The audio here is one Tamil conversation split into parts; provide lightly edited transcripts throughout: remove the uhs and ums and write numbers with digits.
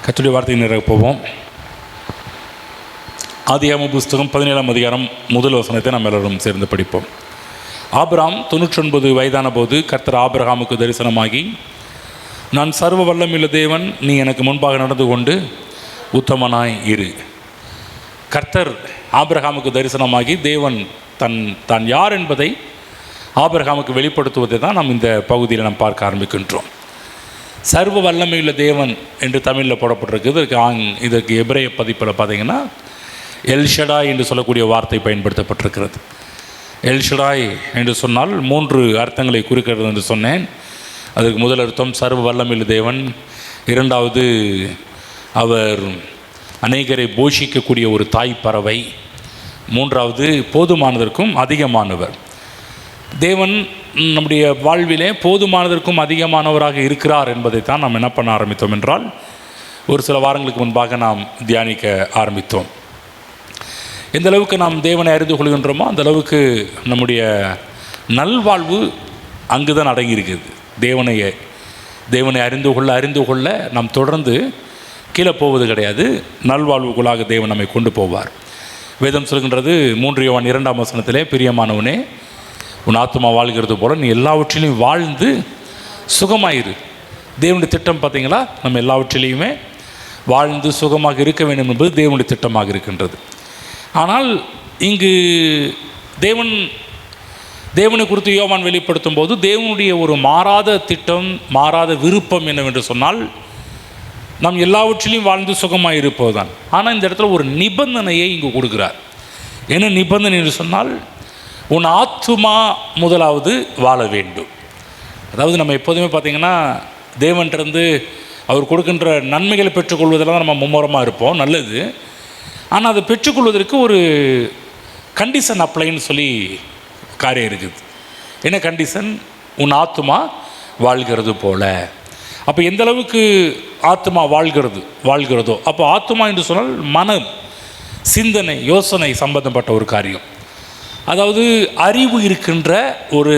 கர்த்தருடைய வார்த்தை நிறைய போவோம். ஆதியாகமம் புஸ்தகம் 17ஆம் அதிகாரம் முதல் வசனத்தை நாம் எல்லாரும் சேர்ந்து படிப்போம். ஆபிரகாம் 99 வயதான போது கர்த்தர் ஆபிரகாமுக்கு தரிசனமாகி, நான் சர்வ வல்லமையுள்ள தேவன், நீ எனக்கு முன்பாக நடந்து கொண்டு உத்தமனாய் இரு. கர்த்தர் ஆபிரகாமுக்கு தரிசனமாகி தேவன் தான் யார் என்பதை ஆபிரகாமுக்கு வெளிப்படுத்துவதை தான் நாம் இந்த பகுதியில் நாம் பார்க்க ஆரம்பிக்கின்றோம். சர்வ வல்லமையுள்ள தேவன் என்று தமிழில் போடப்பட்டிருக்குது. இதற்கு எபிரேய பதிப்பில் பார்த்தீங்கன்னா எல்ஷடாய் என்று சொல்லக்கூடிய வார்த்தை பயன்படுத்தப்பட்டிருக்கிறது. எல்ஷடாய் என்று சொன்னால் 3 அர்த்தங்களை குறிக்கிறது என்று சொன்னேன். அதுக்கு முதல் அர்த்தம் சர்வ வல்லமையுள்ள தேவன், இரண்டாவது அவர் அநேகரை போஷிக்கக்கூடிய ஒரு தாய் பறவை, மூன்றாவது போதுமானதற்கும் அதிகமானவர். தேவன் நம்முடைய வாழ்விலே போதுமானதற்கும் அதிகமானவராக இருக்கிறார் என்பதைத்தான் நாம் என்ன பண்ண ஆரம்பித்தோம் என்றால், ஒரு சில வாரங்களுக்கு முன்பாக நாம் தியானிக்க ஆரம்பித்தோம். எந்த அளவுக்கு நாம் தேவனை அறிந்து கொள்கின்றோமோ அந்த அளவுக்கு நம்முடைய நல்வாழ்வு அங்கு தான் அடங்கியிருக்கிறது. தேவனை அறிந்து கொள்ள நாம் தொடர்ந்து கீழே போவது கிடையாது. நல்வாழ்வுக்குள்ளாக தேவன் நம்மை கொண்டு போவார். வேதம் சொல்கின்றது 3 யோவான் 2ஆம் வசனத்திலே, பிரியமானவனே, உன் ஆத்மா வாழ்கிறது போல நீ எல்லாவற்றிலையும் வாழ்ந்து சுகமாயிரு. தேவனுடைய திட்டம் பார்த்தீங்களா, நம்ம எல்லாவற்றிலையுமே வாழ்ந்து சுகமாக இருக்க வேண்டும் என்பது தேவனுடைய திட்டமாக இருக்கின்றது. ஆனால் இங்கு தேவனை குறித்து யோவான் வெளிப்படுத்தும் போது தேவனுடைய ஒரு மாறாத திட்டம், மாறாத விருப்பம் என்னவென்று சொன்னால், நாம் எல்லாவற்றிலையும் வாழ்ந்து சுகமாக இருப்பது தான். ஆனால் இந்த இடத்துல ஒரு நிபந்தனையை இங்கு கொடுக்கிறார். என்ன நிபந்தனை என்று சொன்னால், உன் ஆத்துமா முதலாவது வாழ வேண்டும். அதாவது நம்ம எப்போதுமே பார்த்திங்கன்னா தேவன்கிட்டருந்து அவர் கொடுக்கின்ற நன்மைகளை பெற்றுக்கொள்வதில் தான் நம்ம மும்முரமாக இருப்போம், நல்லது. ஆனால் அதை பெற்றுக்கொள்வதற்கு ஒரு கண்டிஷன் அப்ளைன்னு சொல்லி காரியம் இருக்குது. என்ன கண்டிஷன்? உன் ஆத்துமா வாழ்கிறது போல. அப்போ எந்த அளவுக்கு ஆத்துமா வாழ்கிறதோ அப்போ ஆத்துமா என்று சொன்னால் மனம், சிந்தனை, யோசனை சம்பந்தப்பட்ட ஒரு காரியம். அதாவது அறிவு இருக்கின்ற ஒரு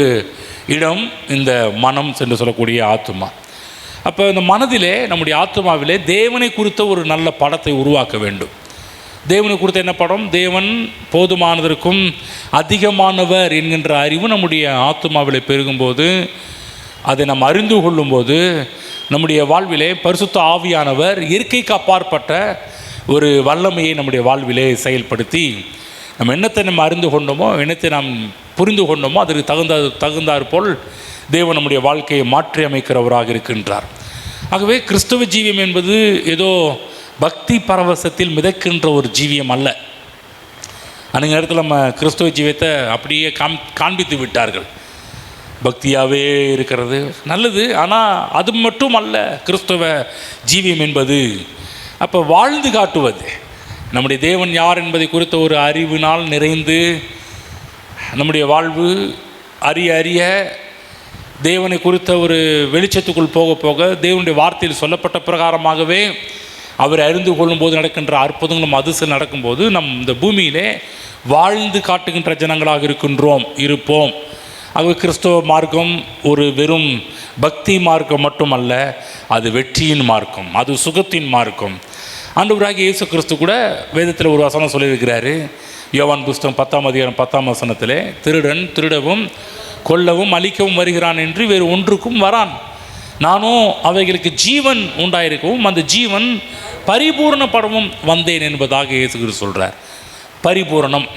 இடம் இந்த மனம் என்று சொல்லக்கூடிய ஆத்துமா. அப்போ இந்த மனதிலே, நம்முடைய ஆத்துமாவிலே தேவனை குறித்த ஒரு நல்ல படத்தை உருவாக்க வேண்டும். தேவனை குறித்த என்ன படம்? தேவன் போதுமானதற்கும் அதிகமானவர் என்கின்ற அறிவு நம்முடைய ஆத்துமாவிலே பெருகும்போது, அதை நாம் அறிந்து கொள்ளும்போது, நம்முடைய வாழ்விலே பரிசுத்த ஆவியானவர் இயற்கைக்கு அப்பாற்பட்ட ஒரு வல்லமையை நம்முடைய வாழ்விலே செயல்படுத்தி, நம்ம என்னத்தை அறிந்து கொண்டோமோ, என்னத்தை நாம் புரிந்து கொண்டோமோ அதற்கு தகுந்தாற் போல் தேவன் நம்முடைய வாழ்க்கையை மாற்றி அமைக்கிறவராக இருக்கின்றார். ஆகவே கிறிஸ்தவ ஜீவியம் என்பது ஏதோ பக்தி பரவசத்தில் மிதக்கின்ற ஒரு ஜீவியம் அல்ல. அந்த நேரத்தில் நம்ம கிறிஸ்தவ ஜீவியத்தை அப்படியே காண்பித்து விட்டார்கள். பக்தியாகவே இருக்கிறது நல்லது, ஆனால் அது மட்டும் அல்ல கிறிஸ்தவ ஜீவியம் என்பது. அப்போ வாழ்ந்து காட்டுவது, நம்முடைய தேவன் யார் என்பதை குறித்த ஒரு அறிவினால் நிறைந்து நம்முடைய வாழ்வு அறிய தேவனை குறித்த ஒரு வெளிச்சத்துக்குள் போக போக தேவனுடைய வார்த்தையில் சொல்லப்பட்ட பிரகாரமாகவே அவரை அறிந்து கொள்ளும்போது நடக்கின்ற அற்புதங்களும் அதிசயம் நடக்கும்போது நம் இந்த பூமியிலே வாழ்ந்து காட்டுகின்ற ஜனங்களாக இருப்போம். ஆகவே கிறிஸ்தவ மார்க்கம் ஒரு வெறும் பக்தி மார்க்கம் மட்டுமல்ல, அது வெற்றியின் மார்க்கம், அது சுகத்தின் மார்க்கம். ஆண்டவராகிய இயேசு கிறிஸ்து கூட வேதத்தில் ஒரு வசனம் சொல்லியிருக்கிறாரு. யோவான் புஸ்தகம் 10ஆம் அதிகாரம் 10ஆம் வசனத்திலே, திருடன் திருடவும் கொல்லவும் அழிக்கவும் வருகிறான் என்று வேறு ஒன்றுக்கும் வரான், நானும் அவைகளுக்கு ஜீவன் உண்டாயிருக்கவும் அந்த ஜீவன் பரிபூர்ணப்படவும் வந்தேன் என்பதாக இயேசு கிறிஸ்து சொல்கிறார். பரிபூரணம்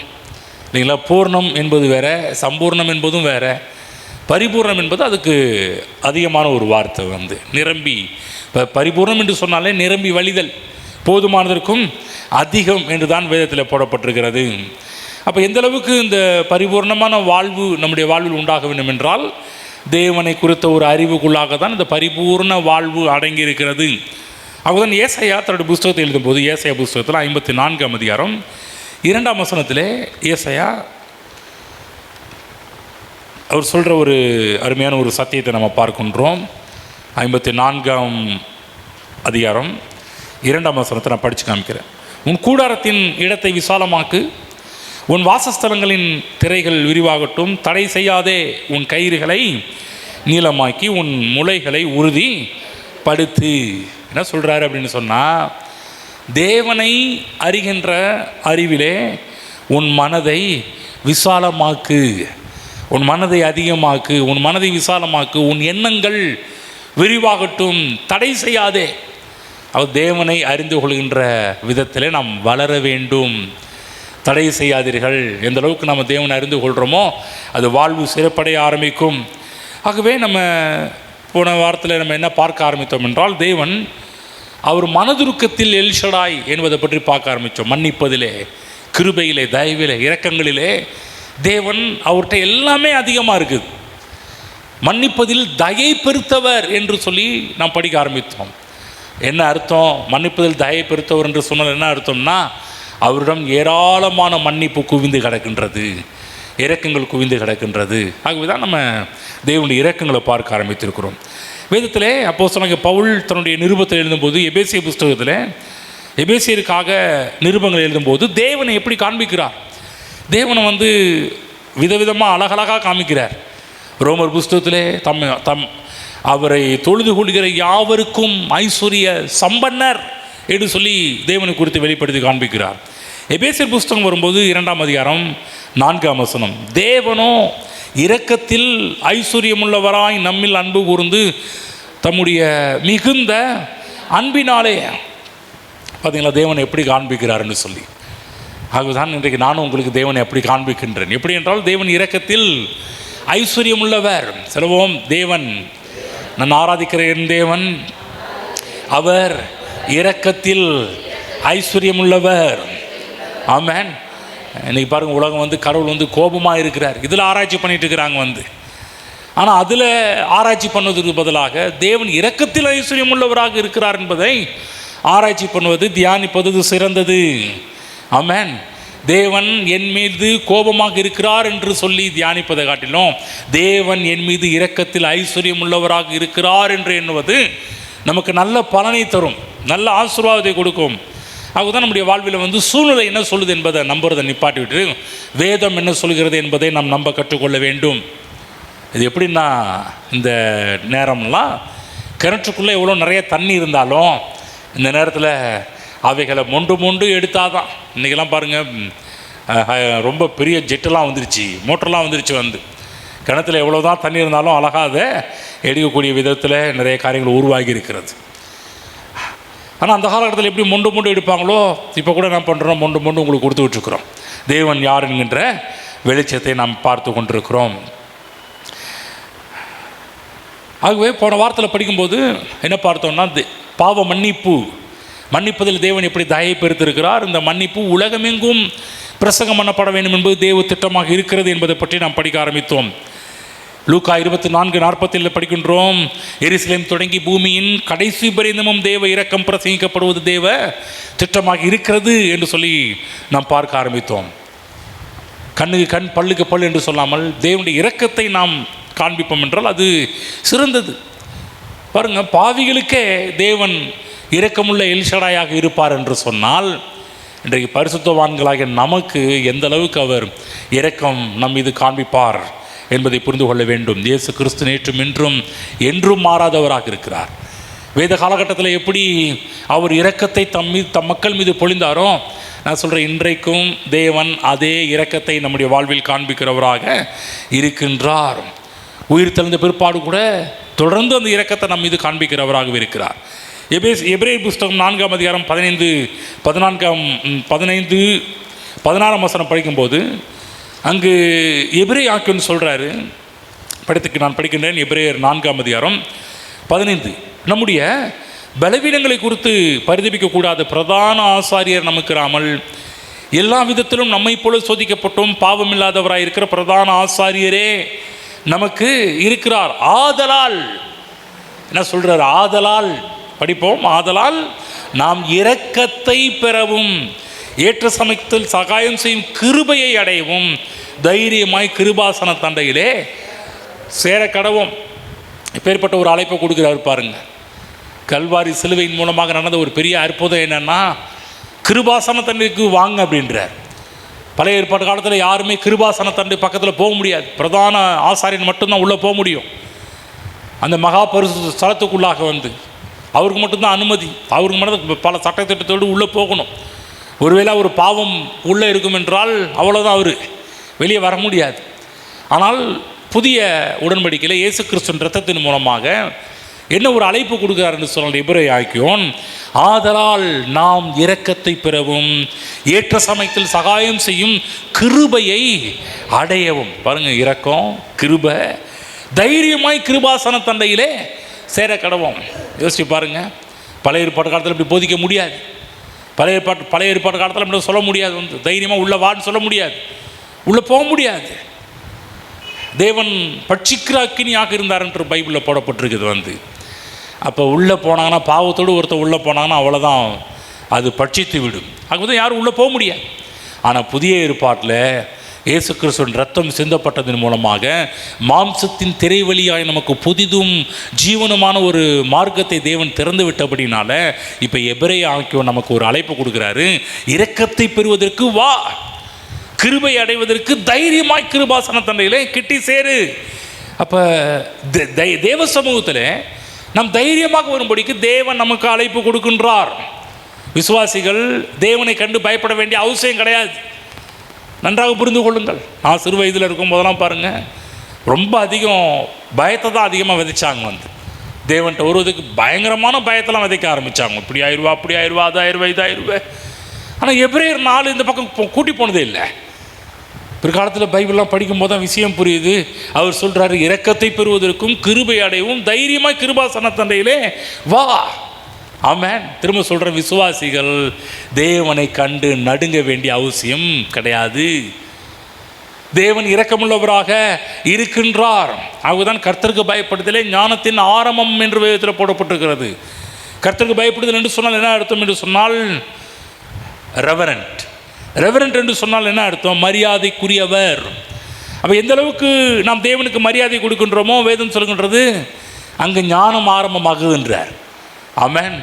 இல்லைங்களா? பூர்ணம் என்பது வேற, சம்பூர்ணம் என்பதும் வேற. பரிபூர்ணம் என்பது அதுக்கு அதிகமான ஒரு வார்த்தை, நிரம்பி. பரிபூர்ணம் என்று சொன்னாலே நிரம்பி வழிதல், போதுமானதற்கும் அதிகம் என்று தான் வேதத்தில் போடப்பட்டிருக்கிறது. அப்போ எந்த அளவுக்கு இந்த பரிபூர்ணமான வாழ்வு நம்முடைய வாழ்வில் உண்டாக வேண்டும் என்றால், தேவனை குறித்த ஒரு அறிவுக்குள்ளாக தான் இந்த பரிபூர்ண வாழ்வு அடங்கி இருக்கிறது. அப்போதான் ஏசாயா தன்னுடைய புஸ்தகத்தை எழுதும்போது, ஏசாயா புஸ்தகத்தில் 54ஆம் அதிகாரம் 2ஆம் வசனத்திலே ஏசாயா அவர் சொல்கிற ஒரு அருமையான ஒரு சத்தியத்தை நம்ம பார்க்கின்றோம். 54ஆம் அதிகாரம் 2ஆம் வசனத்தை நான் படித்து காமிக்கிறேன். உன் கூடாரத்தின் இடத்தை விசாலமாக்கு, உன் வாசஸ்தலங்களின் திரைகள் விரிவாகட்டும், தடை செய்யாதே உன் கயிறுகளை நீளமாக்கி உன் முளைகளை உறுதி படுத்து. என்ன சொல்கிறாரு அப்படின்னு சொன்னால், தேவனை அறிகின்ற அறிவிலே உன் மனதை விசாலமாக்கு, உன் மனதை அதிகமாக்கு, உன் மனதை விசாலமாக்கு, உன் எண்ணங்கள் விரிவாகட்டும், தடை செய்யாதே. அவர் தேவனை அறிந்து கொள்கின்ற விதத்தில் நாம் வளர வேண்டும். தடை செய்யாதீர்கள். எந்த அளவுக்கு நம்ம தேவனை அறிந்து கொள்கிறோமோ அது வாழ்வு சிறப்படைய ஆரம்பிக்கும். ஆகவே நம்ம போன வாரத்தில் நம்ம என்ன பார்க்க ஆரம்பித்தோம் என்றால், தேவன் அவர் மனதுருக்கத்தில் எல்ஷடாய் என்பதை பற்றி பார்க்க ஆரம்பித்தோம். மன்னிப்பதிலே, கிருபையிலே, தயவிலே, இரக்கங்களிலே தேவன் அவர்கிட்ட எல்லாமே அதிகமாக இருக்குது. மன்னிப்பதில் தயை பெருத்தவர் என்று சொல்லி நாம் படிக்க ஆரம்பித்தோம். என்ன அர்த்தம்? மன்னிப்பதில் தயை பெருத்தவர் என்று சொன்னால் என்ன அர்த்தம்னா, அவரிடம் ஏராளமான மன்னிப்பு குவிந்து கிடக்கின்றது, இரக்கங்கள் குவிந்து கிடக்கின்றது. ஆகவே தான் நம்ம தேவனுடைய இரக்கங்களை பார்க்க ஆரம்பித்திருக்கிறோம். வேதத்திலே அப்போஸ்தலனாகிய பவுல் தன்னுடைய நிருபத்தில் எழுதும்போது, எபேசிய புஸ்தகத்தில் எபேசியருக்காக நிருபங்கள் எழுதும்போது தேவனை எப்படி காண்பிக்கிறார், தேவனை விதவிதமாக அழகழகாக காமிக்கிறார். ரோமர் புஸ்தகத்திலே அவரை தொழுது கொள்கிற யாவருக்கும் ஐஸ்வர்ய சம்பன்னர் என்று சொல்லி தேவனை குறித்து வெளிப்படுத்தி காண்பிக்கிறார். எபேசியர் புஸ்தகம் வரும்போது 2ஆம் அதிகாரம் 4ஆம் வசனம், தேவனோ இரக்கத்தில் ஐஸ்வர்யமுள்ளவராய் நம்மில் அன்பு கூர்ந்து தம்முடைய மிகுந்த அன்பினாலே, பார்த்தீங்களா தேவனை எப்படி காண்பிக்கிறார்னு சொல்லி. ஆகவேதான் இன்றைக்கு நானும் உங்களுக்கு தேவனை எப்படி காண்பிக்கின்றேன். எப்படி என்றால், தேவன் இரக்கத்தில் ஐஸ்வர்யம் உள்ளவர். செல்வோம், தேவன் நான் ஆராதிக்கிற என் தேவன் அவர் இரக்கத்தில் ஐஸ்வர்யம் உள்ளவர். ஆமென். இன்னைக்கு பாருங்கள், உலகம் கடவுள் கோபமாக இருக்கிறார், இதில் ஆராய்ச்சி பண்ணிட்டு இருக்கிறாங்க ஆனால் அதில் ஆராய்ச்சி பண்ணுவதற்கு பதிலாக தேவன் இரக்கத்தில் ஐஸ்வர்யம் உள்ளவராக இருக்கிறார் என்பதை ஆராய்ச்சி பண்ணுவது, தியானிப்பது சிறந்தது. ஆமென். தேவன் என் மீது கோபமாக இருக்கிறார் என்று சொல்லி தியானிப்பதை காட்டிலும், தேவன் என் மீது இரக்கத்தில் ஐஸ்வர்யம் உள்ளவராக இருக்கிறார் என்று எண்ணுவது நமக்கு நல்ல பலனை தரும், நல்ல ஆசீர்வாதத்தை கொடுக்கும். அதுதான் நம்முடைய வாழ்வில் சூழ்நிலை என்ன சொல்லுது என்பதை நம்புறதை நிப்பாட்டி விட்டு வேதம் என்ன சொல்கிறது என்பதை நாம் நம்ப கற்றுக்கொள்ள வேண்டும். இது எப்படின்னா, இந்த நேரம்லாம் கிணற்றுக்குள்ளே எவ்வளோ நிறைய தண்ணி இருந்தாலும் இந்த நேரத்தில் அவைகளை மொண்டு எடுத்தால் தான். இன்றைக்கெல்லாம் பாருங்கள், ரொம்ப பெரிய ஜெட்டெல்லாம் வந்துருச்சு, மோட்டர்லாம் வந்துருச்சு. கிணத்துல எவ்வளோ தான் தண்ணி இருந்தாலும் அழகாக அதை எடுக்கக்கூடிய விதத்தில் நிறைய காரியங்கள் உருவாகி இருக்கிறது. ஆனால் அந்த காலகட்டத்தில் எப்படி மொண்டு எடுப்பாங்களோ, இப்போ கூட என்ன பண்ணுறோம், மொண்டு உங்களுக்கு கொடுத்துட்ருக்குறோம். தேவன் யார் என்கின்ற வெளிச்சத்தை நாம் பார்த்து கொண்டிருக்கிறோம். ஆகவே போன வாரத்தில் படிக்கும்போது என்ன பார்த்தோம்னா, பாவ மன்னிப்பதில் தேவன் எப்படி தயை பெருத்திருக்கிறார், இந்த மன்னிப்பு உலகமெங்கும் பிரசங்கம் பண்ணப்பட வேண்டும் என்பது தேவ திட்டமாக இருக்கிறது என்பதை பற்றி நாம் படிக்க ஆரம்பித்தோம். லூக்கா 24:47 படிக்கின்றோம், எருசலேம் தொடங்கி பூமியின் கடைசி பரியந்தமும் தேவ இரக்கம் பிரசங்கிக்கப்படுவது தேவ திட்டமாக இருக்கிறது என்று சொல்லி நாம் பார்க்க ஆரம்பித்தோம். கண்ணுக்கு கண் பல்லுக்கு பல் என்று சொல்லாமல் தேவனுடைய இரக்கத்தை நாம் காண்பிப்போம் என்றால் அது சிறந்தது. பாருங்கள், பாவிகளுக்கே தேவன் இரக்கமுள்ள எல்ஷடாயாக இருப்பார் என்று சொன்னால், இன்றைக்கு பரிசுத்தவான்களாகிய நமக்கு எந்த அளவுக்கு அவர் இரக்கம் நம் மீது காண்பிப்பார் என்பதை புரிந்து கொள்ள வேண்டும். இயேசு கிறிஸ்து நேற்றும் இன்றும் என்றும் மாறாதவராக இருக்கிறார். வேத காலகட்டத்தில் எப்படி அவர் இரக்கத்தை தம் மக்கள் மீது பொழிந்தாரோ, நான் சொல்கிறேன், இன்றைக்கும் தேவன் அதே இரக்கத்தை நம்முடைய வாழ்வில் காண்பிக்கிறவராக இருக்கின்றார். உயிர் தெளிந்த பிற்பாடு கூட தொடர்ந்து அந்த இரக்கத்தை நம் மீது காண்பிக்கிறவராகவே இருக்கிறார். எபிரேயர் புஸ்தகம் 4ஆம் அதிகாரம் 16 வசனம் படிக்கும்போது அங்கு எபிரேய ஆக்கியோன் சொல்கிறாரு, நான் படிக்கின்றேன். எபிரேயர் 4ஆம் அதிகாரம் 15, நம்முடைய பலவீனங்களை குறித்து பரிதபிக்கக்கூடாத பிரதான ஆசாரியர் நமக்கு இராமல் எல்லா விதத்திலும் நம்மை போல சோதிக்கப்பட்டும் பாவமில்லாதவராக இருக்கிற பிரதான ஆசாரியரே நமக்கு இருக்கிறார். ஆதலால் என்ன சொல்கிறார்? ஆதலால் படிப்போம். ஆதலால் நாம் இரக்கத்தை பெறவும் ஏற்ற சமயத்தில் சகாயம் செய்யும் கிருபையை அடையவும் தைரியமாய் கிருபாசன தண்டையிலே சேர கடவும். இப்பேற்பட்ட ஒரு அழைப்பை கொடுக்குறாரு பாருங்க. கல்வாரி சிலுவையின் மூலமாக நடந்த ஒரு பெரிய அற்புதம் என்னன்னா, கிருபாசன தண்டைக்கு வாங்க அப்படின்றார். பழைய ஏற்பாடு காலத்தில் யாருமே கிருபாசன தண்டை பக்கத்தில் போக முடியாது. பிரதான ஆசாரியன் மட்டும்தான் உள்ளே போக முடியும். அந்த மகா பரிசுத்த ஸ்தலத்துக்குள்ளாக அவருக்கு மட்டும்தான் அனுமதி, அவருக்கு மட்டும் பல சட்டத்திட்டத்தோடு உள்ளே போகணும். ஒருவேளை ஒரு பாவம் உள்ளே இருக்கும் என்றால் அவ்வளோதான், அவர் வெளியே வர முடியாது. ஆனால் புதிய உடன்படிக்கையில் இயேசு கிறிஸ்துவின் இரத்தத்தின் மூலமாக என்ன ஒரு அழைப்பு கொடுக்கிறார் என்று சொன்னால் எபிரேயர், ஆதலால் நாம் இரக்கத்தை பெறவும் ஏற்ற சமயத்தில் சகாயம் செய்யும் கிருபையை அடையவும். பாருங்க, இரக்கம் கிருபை, தைரியமாய் கிருபாசன தண்டையிலே சேர கடவோம். யோசிச்சு பாருங்க, பழைய ஏற்பாட்டு காலத்தில் இப்படி போதிக்க முடியாது. பழைய ஏற்பாட்டு காலத்தில் இப்படி சொல்ல முடியாது. தைரியமாக உள்ள வான்னு சொல்ல முடியாது, உள்ளே போக முடியாது. தேவன் பட்சிக்கிற அக்கினியாக இருந்தார் என்று பைபிளில் போடப்பட்டிருக்குது. அப்போ உள்ளே போனாங்கன்னா, பாவத்தோடு ஒருத்தர் உள்ளே போனாங்கன்னா அவ்வளோதான், அது பட்சித்து விடும். ஆகவே யாரும் உள்ளே போக முடியாது. ஆனால் புதிய ஏற்பாட்டில் இயேசு கிறிஸ்துவின் ரத்தம் சிந்தப்பட்டதன் மூலமாக மாம்சத்தின் திரை வழியாய் நமக்கு புதிதும் ஜீவனுமான ஒரு மார்க்கத்தை தேவன் திறந்து விட்டபடினால இப்போ எபிரேய ஆக்கியோன் நமக்கு ஒரு அழைப்பு கொடுக்குறாரு. இரக்கத்தை பெறுவதற்கு வா, கிருபை அடைவதற்கு தைரியமாய் கிருபாசன தண்டையிலே கிட்டி சேரு. அப்போ தேவ சமூகத்தில் நம் தைரியமாக வரும்படிக்கு தேவன் நமக்கு அழைப்பு கொடுக்கின்றார். விசுவாசிகள் தேவனை கண்டு பயப்பட வேண்டிய அவசியம் கிடையாது. நன்றாக புரிந்து கொள்ளுங்கள். நான் சிறு வயதில் இருக்கும் போதெல்லாம் பாருங்கள், ரொம்ப அதிகம் பயத்தை தான் அதிகமாக விதைச்சாங்க. தேவன்கிட்ட வருவதுக்கு பயங்கரமான பயத்தெல்லாம் விதைக்க ஆரம்பித்தாங்க. இப்படி ஆயிடுவா, அப்படி ஆயிடுவா, அது ஆயிடுவா, இது ஆயிடுவேன். ஆனால் எபிரேயர் 4 இந்த பக்கம் கூட்டி போனதே இல்லை. பிற்காலத்தில் பைபிள்லாம் படிக்கும்போது தான் விஷயம் புரியுது. அவர் சொல்கிறாரு, இரக்கத்தை பெறுவதற்கும் கிருபை அடையவும் தைரியமாக கிருபாசன தண்டையிலே வா. ஆமென். திரும்ப சொல்கிற, விசுவாசிகள் தேவனை கண்டு நடுங்க வேண்டிய அவசியம் கிடையாது. தேவன் இரக்கமுள்ளவராக இருக்கின்றார். ஆகதான் கர்த்தருக்கு பயப்படுதலே ஞானத்தின் ஆரம்பம் என்று வேதத்தில் போடப்பட்டிருக்கிறது. கர்த்தருக்கு பயப்படுதல் என்று சொன்னால் என்ன அர்த்தம் என்று சொன்னால் ரெவரண்ட். ரெவரண்ட் என்று சொன்னால் என்ன அர்த்தம்? மரியாதைக்குரியவர். அப்போ எந்த அளவுக்கு நாம் தேவனுக்கு மரியாதை கொடுக்கின்றோமோ வேதம் சொல்கின்றது, அங்கே ஞானம் ஆரம்பமாகுகின்றார். ஆமென்.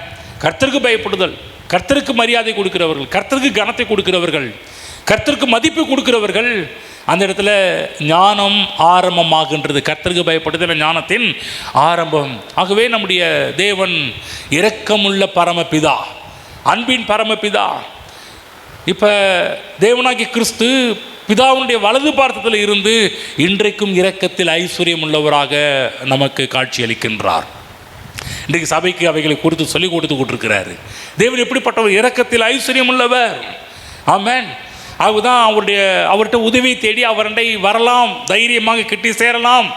கர்த்தருக்கு பயப்படுதல், கர்த்தருக்கு மரியாதை கொடுக்கிறவர்கள், கர்த்தருக்கு கனத்தை கொடுக்கிறவர்கள், கர்த்தருக்கு மதிப்பு கொடுக்கிறவர்கள், அந்த இடத்துல ஞானம் ஆரம்பமாகின்றது. கர்த்தருக்கு பயப்படுதல் ஞானத்தின் ஆரம்பம். ஆகவே நம்முடைய தேவன் இரக்கமுள்ள பரமபிதா, அன்பின் பரமபிதா. இப்போ தேவனாகிய கிறிஸ்து பிதாவுடைய வலது பார்த்தத்தில் இருந்து இன்றைக்கும் இரக்கத்தில் ஐஸ்வர்யம் உள்ளவராக நமக்கு காட்சி அளிக்கின்றார். இன்றைக்கு சபைக்கு அவைகளை குறித்து சொல்லிக் கொடுத்து கொண்டிருக்கிறாரு. தேவன் எப்படிப்பட்டவர்? இரக்கத்தில் ஐஸ்வர்யம் உள்ளவர். ஆமென். அதுதான் அவர்கிட்ட உதவி தேடி அவரண்டை வரலாம், தைரியமாக கிட்டி சேரலாம்.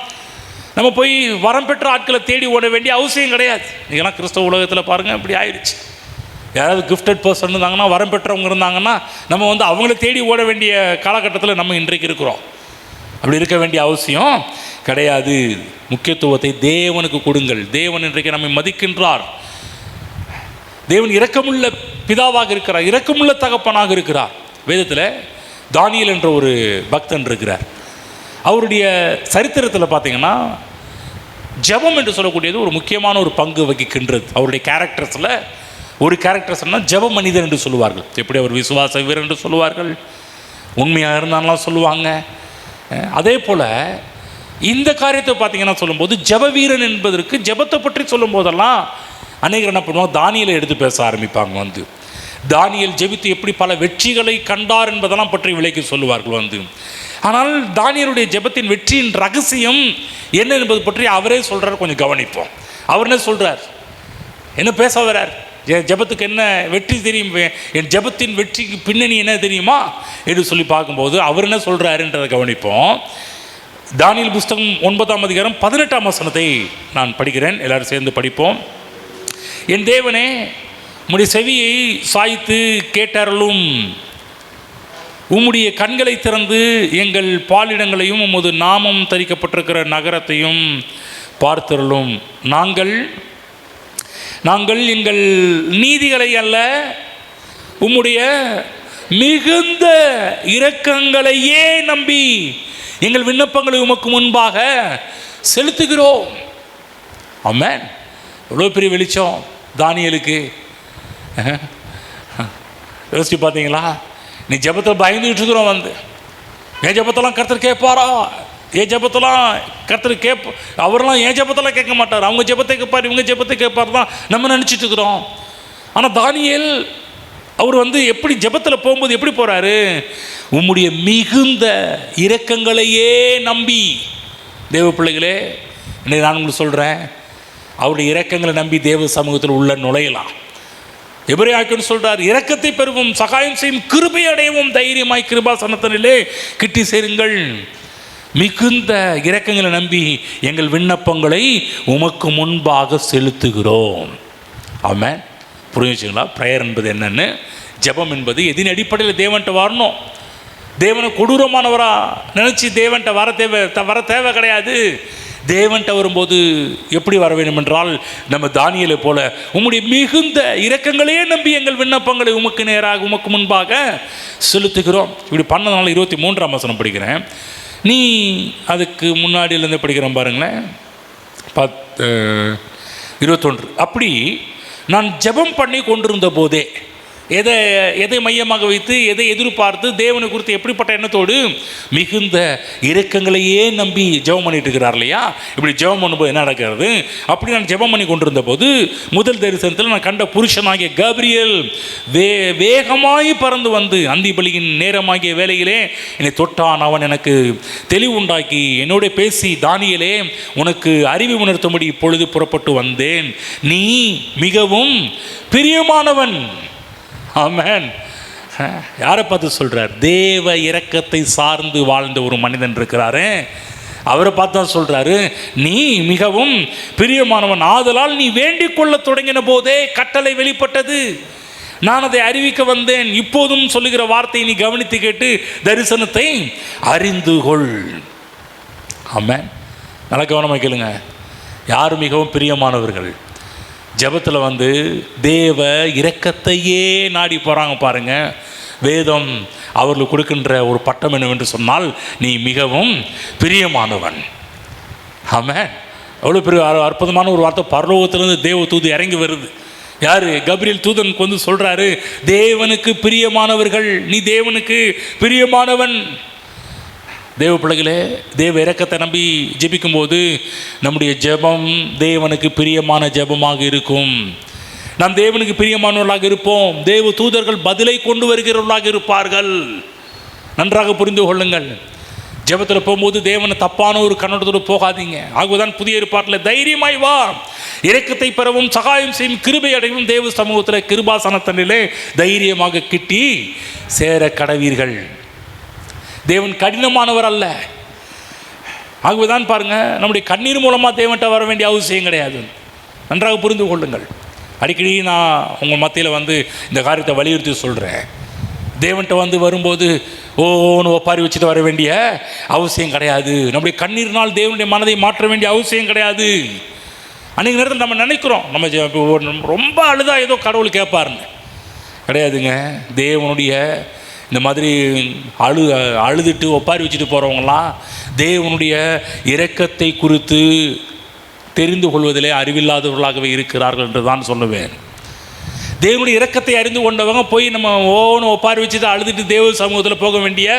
நம்ம போய் வரம் பெற்ற ஆட்களை தேடி ஓட வேண்டிய அவசியம் கிடையாது. இதெல்லாம் கிறிஸ்தவ உலகத்தில் பாருங்கள், இப்படி ஆயிடுச்சு. யாராவது கிஃப்டட் பர்சன் இருந்தாங்கன்னா, வரம் பெற்றவங்க இருந்தாங்கன்னா, நம்ம அவங்கள தேடி ஓட வேண்டிய காலகட்டத்தில் நம்ம இன்றைக்கு இருக்கிறோம். அப்படி இருக்க வேண்டிய அவசியம் கிடையாது. முக்கியத்துவத்தை தேவனுக்கு கொடுங்கள். தேவன் இன்றைக்கு நம்மை மதிக்கின்றார். தேவன் இரக்கமுள்ள பிதாவாக இருக்கிறார், இரக்கமுள்ள தகப்பனாக இருக்கிறார். வேதத்தில் தானியேல் என்ற ஒரு பக்தன் இருக்கிறார். அவருடைய சரித்திரத்தில் பார்த்தீங்கன்னா ஜெபம் என்று சொல்லக்கூடியது ஒரு முக்கியமான ஒரு பங்கு வகிக்கின்றது. அவருடைய கேரக்டர்ஸில் ஒரு கேரக்டர் சொன்னால் ஜெப மனிதன் என்று சொல்லுவார்கள். எப்படி அவர் விசுவாச வீரர் என்று சொல்லுவார்கள், உண்மையாக இருந்தாலும் சொல்லுவாங்க. அதே போல் இந்த காரியத்தை பார்த்தீங்கன்னா சொல்லும்போது ஜெப வீரன் என்பதற்கு ஜெபத்தை பற்றி சொல்லும் போதெல்லாம் அநேகர் என்ன பண்ணுவாங்க, தானியேலை எடுத்து பேச ஆரம்பிப்பாங்க. தானியேல் ஜெபித்து எப்படி பல வெற்றிகளை கண்டார் என்பதெல்லாம் பற்றி விலைக்கு சொல்லுவார்கள். ஆனால் தானியேலுடைய ஜெபத்தின் வெற்றியின் ரகசியம் என்ன என்பது பற்றி அவரே சொல்கிறார். கொஞ்சம் கவனிப்போம். அவர் என்ன சொல்கிறார், என்ன பேச வர்றார், என் ஜெபத்துக்கு என்ன வெற்றி தெரியும், என் ஜெபத்தின் வெற்றிக்கு பின்னணி என்ன தெரியுமா என்று சொல்லி பார்க்கும்போது அவர் என்ன சொல்கிறாருன்றதை கவனிப்போம். தானியேல் புஸ்தகம் 9ஆம் அதிகாரம் 18ஆம் வசனத்தை நான் படிக்கிறேன், எல்லாரும் சேர்ந்து படிப்போம். என் தேவனே, உம்முடைய செவியை சாய்த்து கேட்டருளும், உம்முடைய கண்களை திறந்து எங்கள் பாலிடங்களையும் உமது நாமம் தரிக்கப்பட்டிருக்கிற நகரத்தையும் பார்த்தருளும். நாங்கள் எங்கள் நீதிகளை அல்ல, உம்முடைய மிகுந்த இரக்கங்களையே நம்பி எங்கள் விண்ணப்பங்களை உமக்கு முன்பாக செலுத்துகிறோம். ஆமென். எவ்வளோ பெரிய வெளிச்சம் தானியேலுக்கு. யோசிச்சு பார்த்தீங்களா? நீ ஜெபத்தில் பயந்துகிட்டு இருக்கிறோம், என் ஜெபத்தெல்லாம் கர்த்தர் கேட்பாரா, என் ஜெபத்தெல்லாம் கர்த்தர் அவரெல்லாம் என் ஜெபத்தெல்லாம் கேட்க மாட்டார். அவங்க ஜெபத்தை கேட்பார், இவங்க ஜெபத்தை கேட்பார் தான் நம்ம நினச்சிட்டு இருக்கிறோம். ஆனால் தானியேல் அவர் எப்படி ஜெபத்தில் போகும்போது எப்படி போகிறாரு? உம்முடைய மிகுந்த இரக்கங்களையே நம்பி. தேவ பிள்ளைகளே, இன்னைக்கு நான் உங்களுக்கு சொல்கிறேன், அவருடைய இரக்கங்களை நம்பி தேவ சமூகத்தில் உள்ள நுழையலாம். எபிரேயர்க்குன்னு சொல்கிறார், இரக்கத்தை பெறுவோம், சகாயம் செய்யும், கிருபை அடையவும் தைரியமாய் கிருபாசனத்தினிலே கிட்டி சேருங்கள். மிகுந்த இரக்கங்களை நம்பி எங்கள் விண்ணப்பங்களை உமக்கு முன்பாக செலுத்துகிறோம். ஆமென். புரிஞ்சுங்களா? ப்ரேயர் என்பது என்னென்னு, ஜெபம் என்பது எதின் அடிப்படையில் தேவன்கிட்ட வரணும். தேவனை கொடூரமானவராக நினச்சி தேவன்கிட்ட வர தேவை கிடையாது. தேவன்கிட்ட வரும்போது எப்படி வர வேண்டும் என்றால், நம்ம தானியேலை போல உம்முடைய மிகுந்த இரக்கங்களே நம்பி எங்கள் விண்ணப்பங்களை உமக்கு நேராக உமக்கு முன்பாக செலுத்துகிறோம். இப்படி பண்ணதுனால 23ஆம் வசனம் படிக்கிறேன். நீ அதுக்கு முன்னாடியிலேருந்து படிக்கிறேன் பாருங்களேன். 21. அப்படி நான் ஜெபம் பண்ணி கொண்டிருந்த போதே, எதை மையமாக வைத்து எதை எதிர்பார்த்து தேவனை குறித்து எப்படிப்பட்ட எண்ணத்தோடு மிகுந்த இரக்கங்களையே நம்பி ஜெபம் பண்ணிட்டு இருக்கிறார் இல்லையா? இப்படி ஜெபம் பண்ணும்போது என்ன நடக்கிறது? அப்படி நான் ஜெபம் பண்ணி கொண்டிருந்த போது முதல் தரிசனத்தில் நான் கண்ட புருஷனாகிய கபிரியேல் வேகமாய் பறந்து வந்து அந்தி பலியின் நேரமாகிய வேளையிலே என்னை தொட்டான். அவன் எனக்கு தெளிவுண்டாக்கி என்னோட பேசி, தானியேலே, உனக்கு அறிவு உணர்த்தும்படி இப்பொழுது புறப்பட்டு வந்தேன். நீ மிகவும் பிரியமானவன். ஆமென். யாரை பார்த்து சொல்கிறார்? தேவ இரக்கத்தை சார்ந்து வாழ்ந்த ஒரு மனிதன் இருக்கிறாரு, அவரை பார்த்து தான் சொல்கிறாரு, நீ மிகவும் பிரியமானவன். ஆதலால் நீ வேண்டிக் கொள்ள தொடங்கின போதே கட்டளை வெளிப்பட்டது, நான் அதை அறிவிக்க வந்தேன். இப்போதும் சொல்லுகிற வார்த்தையை நீ கவனித்து கேட்டு தரிசனத்தை அறிந்து கொள். ஆமென். நல்ல கவனமாக கேளுங்க. யார் மிகவும் பிரியமானவர்கள்? ஜெபத்தில் தேவ இரக்கத்தையே நாடி போகிறாங்க பாருங்க. வேதம் அவர்களுக்கு கொடுக்கின்ற ஒரு பட்டம் என்னவென்று சொன்னால், நீ மிகவும் பிரியமானவன். ஆமென். எவ்வளோ பெரிய அற்புதமான ஒரு வார்த்தை. பரலோகத்திலிருந்து தேவ தூது இறங்கி வருது. யார்? கபிரியேல் தூதனுக்கு சொல்கிறாரு, தேவனுக்கு பிரியமானவர்கள், நீ தேவனுக்கு பிரியமானவன். தேவ பிள்ளைகளே, தேவ இரக்கத்தை நம்பி ஜெபிக்கும்போது நம்முடைய ஜெபம் தேவனுக்கு பிரியமான ஜெபமாக இருக்கும். நாம் தேவனுக்கு பிரியமானவர்களாக இருப்போம். தேவ தூதர்கள் பதிலை கொண்டு வருகிறவர்களாக இருப்பார்கள். நன்றாக புரிந்து கொள்ளுங்கள். ஜெபத்தில் போகும்போது தேவனை தப்பான ஒரு கண்ணோட்டத்தோடு போகாதீங்க. ஆகவேதான் புதிய ஏற்பாட்டில் தைரியமாய் வா, இரக்கத்தை பெறவும் சகாயம் செய்யும், கிருபை அடையவும் தேவ சமூகத்தில் கிருபாசனத்தினிலே தைரியமாக கிட்டி சேர கடவீர்கள். தேவன் கடினமானவர் அல்ல. ஆகவேதான் பாருங்க, நம்முடைய கண்ணீர் மூலமாக தேவன்கிட்ட வர வேண்டிய அவசியம் கிடையாது. நன்றாக புரிந்து கொள்ளுங்கள். அடிக்கடி நான் உங்கள் மத்தியில் இந்த காரியத்தை வலியுறுத்தி சொல்கிறேன். தேவன்கிட்ட வரும்போது ஓன்னு ஒப்பாரி வச்சுட்டு வர வேண்டிய அவசியம் கிடையாது. நம்முடைய கண்ணீர்னால் தேவனுடைய மனதை மாற்ற வேண்டிய அவசியம் கிடையாது. அன்றைக்கு நேரத்தில் நம்ம நினைக்கிறோம், நம்ம ரொம்ப அழுதா ஏதோ கடவுள் கேட்பாருன்னு. கிடையாதுங்க. தேவனுடைய இந்த மாதிரி அழுதுட்டு ஒப்பாரி வச்சுட்டு போகிறவங்களாம் தேவனுடைய இரக்கத்தை குறித்து தெரிந்து கொள்வதிலே அறிவில்லாதவர்களாகவே இருக்கிறார்கள் என்று தான் சொல்லுவேன். தேவனுடைய இரக்கத்தை அறிந்து கொண்டவங்க போய் நம்ம ஓன்னு ஒப்பாரி வச்சுட்டு அழுதுட்டு தேவ சமூகத்தில் போக வேண்டிய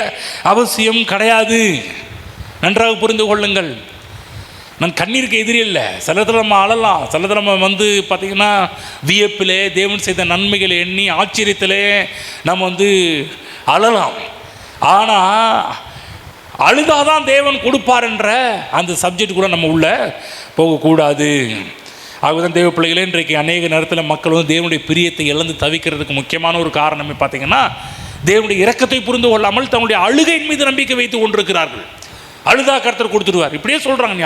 அவசியம் கிடையாது. நன்றாக புரிந்து கொள்ளுங்கள். நான் கண்ணீருக்கு எதிரி இல்லை. சிலத்தில் நம்ம அழலாம், சிலத்தில் நம்ம பார்த்திங்கன்னா வியப்பிலே தேவன் செய்த நன்மைகளை எண்ணி ஆச்சரியத்திலே நம்ம அழலாம். ஆனால் அழுதாதான் தேவன் கொடுப்பார் என்ற அந்த சப்ஜெக்ட் கூட நம்ம உள்ளே போகக்கூடாது. ஆகதான் தேவ பிள்ளைகளே, இன்றைக்கு அநேக நேரத்தில் மக்கள் தேவனுடைய பிரியத்தை இழந்து தவிக்கிறதுக்கு முக்கியமான ஒரு காரணமே பார்த்திங்கன்னா, தேவனுடைய இரக்கத்தை புரிந்து கொள்ளாமல் தன்னுடைய அழுகையின் மீது நம்பிக்கை வைத்து கொண்டிருக்கிறார்கள். அழுதா கர்த்தர் கொடுத்துருவார். இப்படியே சொல்கிறாங்க,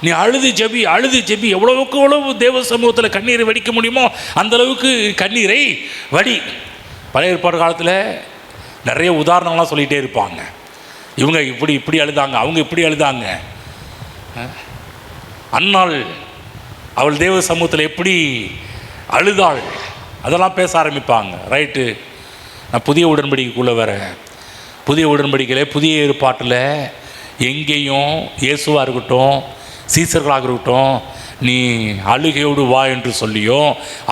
நீ அழுது ஜெபி, எவ்வளவுக்கு எவ்வளவு தேவ சமூகத்தில் கண்ணீரை வடிக்க முடியுமோ அந்தளவுக்கு கண்ணீரை வடி. பழைய ஏற்பாடு காலத்தில் நிறைய உதாரணங்கள்லாம் சொல்லிகிட்டே இருப்பாங்க. இவங்க இப்படி அழுதாங்க, அவங்க இப்படி அழுதாங்க. அன்னாள் அவள் தேவ சமூகத்தில் எப்படி அழுதாள், அதெல்லாம் பேச ஆரம்பிப்பாங்க. ரைட்டு, நான் புதிய உடன்படிக்கைக்குள்ளே வரேன். புதிய உடன்படிக்கையில் புதிய ஏற்பாட்டில் எங்கேயும் இயேசுவாக இருக்கட்டும், சீசர்களாக இருக்கட்டும், நீ அழுகையோடு வா என்று சொல்லியோ,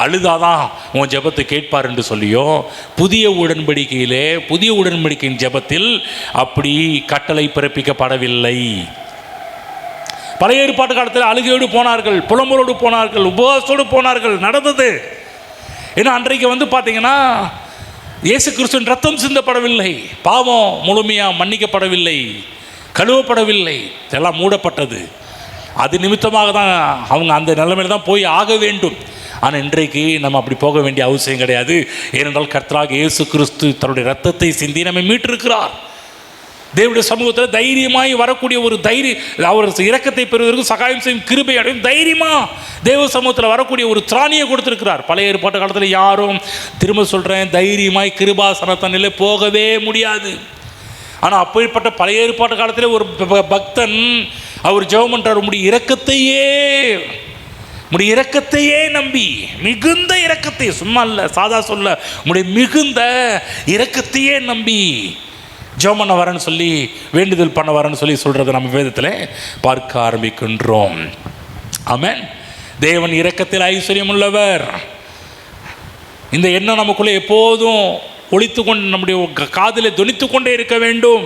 அழுதாதான் உன் ஜெபத்தை கேட்பார் என்று சொல்லியோ, புதிய உடன்படிக்கையின் ஜெபத்தில் அப்படி கட்டளை பிறப்பிக்கப்படவில்லை. பழைய ஏற்பாட்டு காலத்தில் அழுகையோடு போனார்கள், புலம்பலோடு போனார்கள், உபவாசத்தோடு போனார்கள், நடந்தது. ஏன்னா அன்றைக்கு பார்த்தீங்கன்னா இயேசு கிறிஸ்துவின் ரத்தம் சிந்தப்படவில்லை, பாவம் முழுமையாக மன்னிக்கப்படவில்லை, கழுவப்படவில்லை, எல்லாம் மூடப்பட்டது. அது நிமித்தமாக தான் அவங்க அந்த நிலைமையில் தான் போய் ஆக வேண்டும். ஆனால் இன்றைக்கு நம்ம அப்படி போக வேண்டிய அவசியம் கிடையாது. ஏனென்றால் கர்த்தராகிய இயேசு கிறிஸ்து தன்னுடைய ரத்தத்தை சிந்தி நம்மை மீட்டிருக்கிறார். தேவனுடைய சமூகத்தில் தைரியமாய் வரக்கூடிய ஒரு அவர் இரக்கத்தை பெறுவதற்கு சகாயம் செய்யும் கிருபை அடையும் தைரியமாக தேவ சமூகத்தில் வரக்கூடிய ஒரு திராணியை கொடுத்திருக்கிறார். பழைய ஏற்பாட்டு காலத்தில் யாரும், திரும்ப சொல்கிறேன், தைரியமாய் கிருபாசனத்தனிலே போகவே முடியாது. ஆனால் அப்படிப்பட்ட பழைய ஏற்பாட்டு காலத்தில் ஒரு பக்தன் அவர் ஜெபம் பண்றார், உம்முடைய இரக்கத்தையே நம்பி, மிகுந்த இரக்கத்தை, சும்மா இல்லை சாதா சொல்ல, உம்முடைய மிகுந்த இரக்கத்தையே நம்பி ஜெபம் பண்ண வரேன்னு சொல்லி, வேண்டுதல் பண்ண வரேன்னு சொல்லி சொல்கிறத நம்ம வேதத்தில் பார்க்க ஆரம்பிக்கின்றோம். ஆமென். தேவன் இரக்கத்தில் ஐஸ்வர்யம் உள்ளவர். இந்த எண்ணம் நமக்குள்ளே எப்போதும் ஒழித்து கொண்டு நம்முடைய காதில் தொனித்து கொண்டே இருக்க வேண்டும்.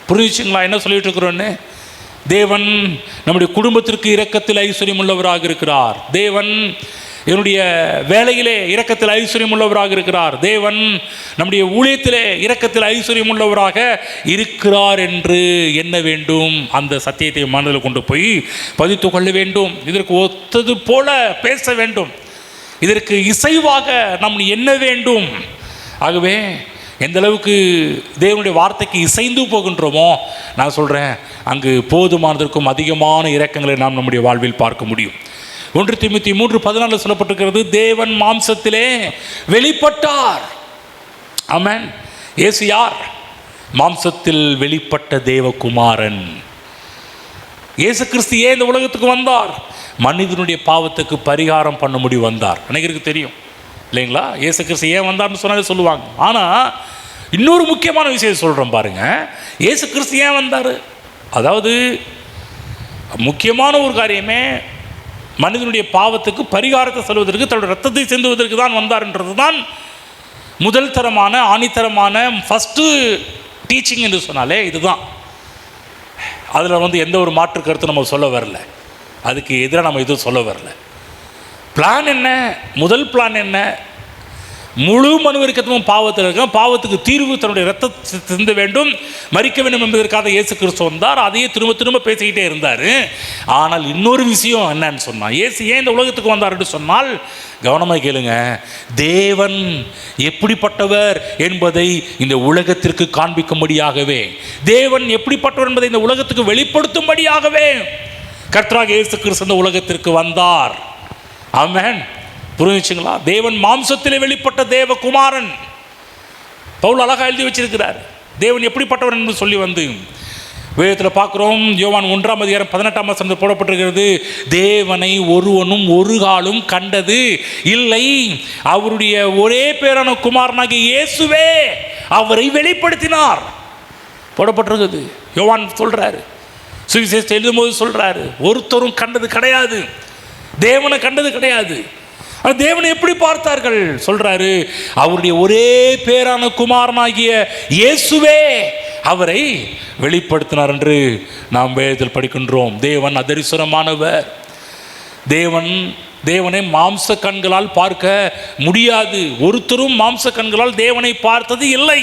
புரிஞ்சுங்களா என்ன சொல்லிட்டு இருக்கிறோன்னு? தேவன் நம்முடைய குடும்பத்திற்கு இரக்கத்தில் ஐஸ்வர்யம் உள்ளவராக இருக்கிறார். தேவன் என்னுடைய வேலையிலே இரக்கத்தில் ஐஸ்வர்யம் உள்ளவராக இருக்கிறார். தேவன் நம்முடைய ஊழியத்திலே இரக்கத்தில் ஐஸ்வர்யம் உள்ளவராக இருக்கிறார் என்று எண்ண வேண்டும். அந்த சத்தியத்தை மனதில் கொண்டு போய் பதித்து கொள்ள வேண்டும். இதற்கு ஒத்தது போல பேச வேண்டும். இதற்கு இசைவாக நாம் எண்ண வேண்டும். ஆகவே எந்த அளவுக்கு தேவனுடைய வார்த்தைக்கு இசைந்து போகின்றோமோ, நான் சொல்கிறேன், அங்கு போதுமானதற்கும் அதிகமான இரக்கங்களை நாம் நம்முடைய வாழ்வில் பார்க்க முடியும். 1 தீமோத்தேயு 3:14 சொல்லப்பட்டிருக்கிறது, தேவன் மாம்சத்திலே வெளிப்பட்டார். ஆமென். இயேசு யார்? மாம்சத்தில் வெளிப்பட்ட தேவகுமாரன். இயேசு கிறிஸ்து ஏன் இந்த உலகத்துக்கு வந்தார்? மனிதனுடைய பாவத்துக்கு பரிகாரம் பண்ண முடியும் வந்தார். அனைவருக்கு தெரியும் இல்லைங்களா? இயேசு கிறிஸ்து ஏன் வந்தார்னு சொன்னாலே சொல்லுவாங்க. ஆனால் இன்னொரு முக்கியமான விஷயம் சொல்கிறோம் பாருங்க. இயேசு கிறிஸ்து ஏன் வந்தார்? அதாவது முக்கியமான ஒரு காரியமே மனிதனுடைய பாவத்துக்கு பரிகாரத்தை சொல்வதற்கு, தன்னுடைய ரத்தத்தை சிந்துவதற்கு தான் வந்தார்ன்றது தான் முதல் தரமான ஆணித்தரமான ஃபஸ்ட்டு டீச்சிங் என்று சொன்னாலே இதுதான். அதில் எந்த ஒரு மாற்று கருத்து நம்ம சொல்ல வரல, அதுக்கு எதிராக நம்ம எதுவும் சொல்ல வரல. பிளான் என்ன? முதல் பிளான் என்ன? முழு மனுவருக்கத்தும் பாவத்தில் இருக்க, பாவத்துக்கு தீர்வு தன்னுடைய ரத்தத்தை சிந்த வேண்டும், மரிக்க வேண்டும் என்பதற்காக இயேசு கிறிஸ்து வந்தார். அதையே திரும்ப திரும்ப பேசிக்கிட்டே இருந்தார். ஆனால் இன்னொரு விஷயம் என்னன்னு சொன்னால், இயேசு ஏன் இந்த உலகத்துக்கு வந்தார் என்று சொன்னால், கவனமாக கேளுங்க, தேவன் எப்படிப்பட்டவர் என்பதை இந்த உலகத்திற்கு காண்பிக்கும்படியாகவே, தேவன் எப்படிப்பட்டவர் என்பதை இந்த உலகத்துக்கு வெளிப்படுத்தும்படியாகவே கர்த்தராகிய இயேசு கிறிஸ்து இந்த உலகத்திற்கு வந்தார். ஆமென். புரிஞ்சுங்களா? தேவன் மாம்சத்திலே வெளிப்பட்ட தேவகுமாரன். பவுல் அழகாக எழுதி வச்சிருக்கிறார், தேவன் எப்படிப்பட்டவர் என்று சொல்லி வேதத்தில் பார்க்குறோம். யோவான் 1:18 போடப்பட்டிருக்கிறது, தேவனை ஒருவனும் ஒரு காலும் கண்டது இல்லை, அவருடைய ஒரே பேரான குமாரனாகிய இயேசுவே அவரை வெளிப்படுத்தினார் போடப்பட்டிருக்குது. யோவான் சொல்றாரு, சுவிசேஷத்தை எழுதும்போது சொல்றாரு, ஒருத்தரும் கண்டது கிடையாது, தேவனை கண்டது கிடையாது. தேவனை எப்படி பார்த்தார்கள் சொல்றாரு, அவருடைய ஒரே பேரான குமாரனாகிய இயேசுவே அவரை வெளிப்படுத்தினார் என்று நாம் வேதத்தில் படிக்கின்றோம். தேவன் அதரிசனமானவர். தேவனை மாம்ச கண்களால் பார்க்க முடியாது. ஒருத்தரும் மாம்ச கண்களால் தேவனை பார்த்தது இல்லை.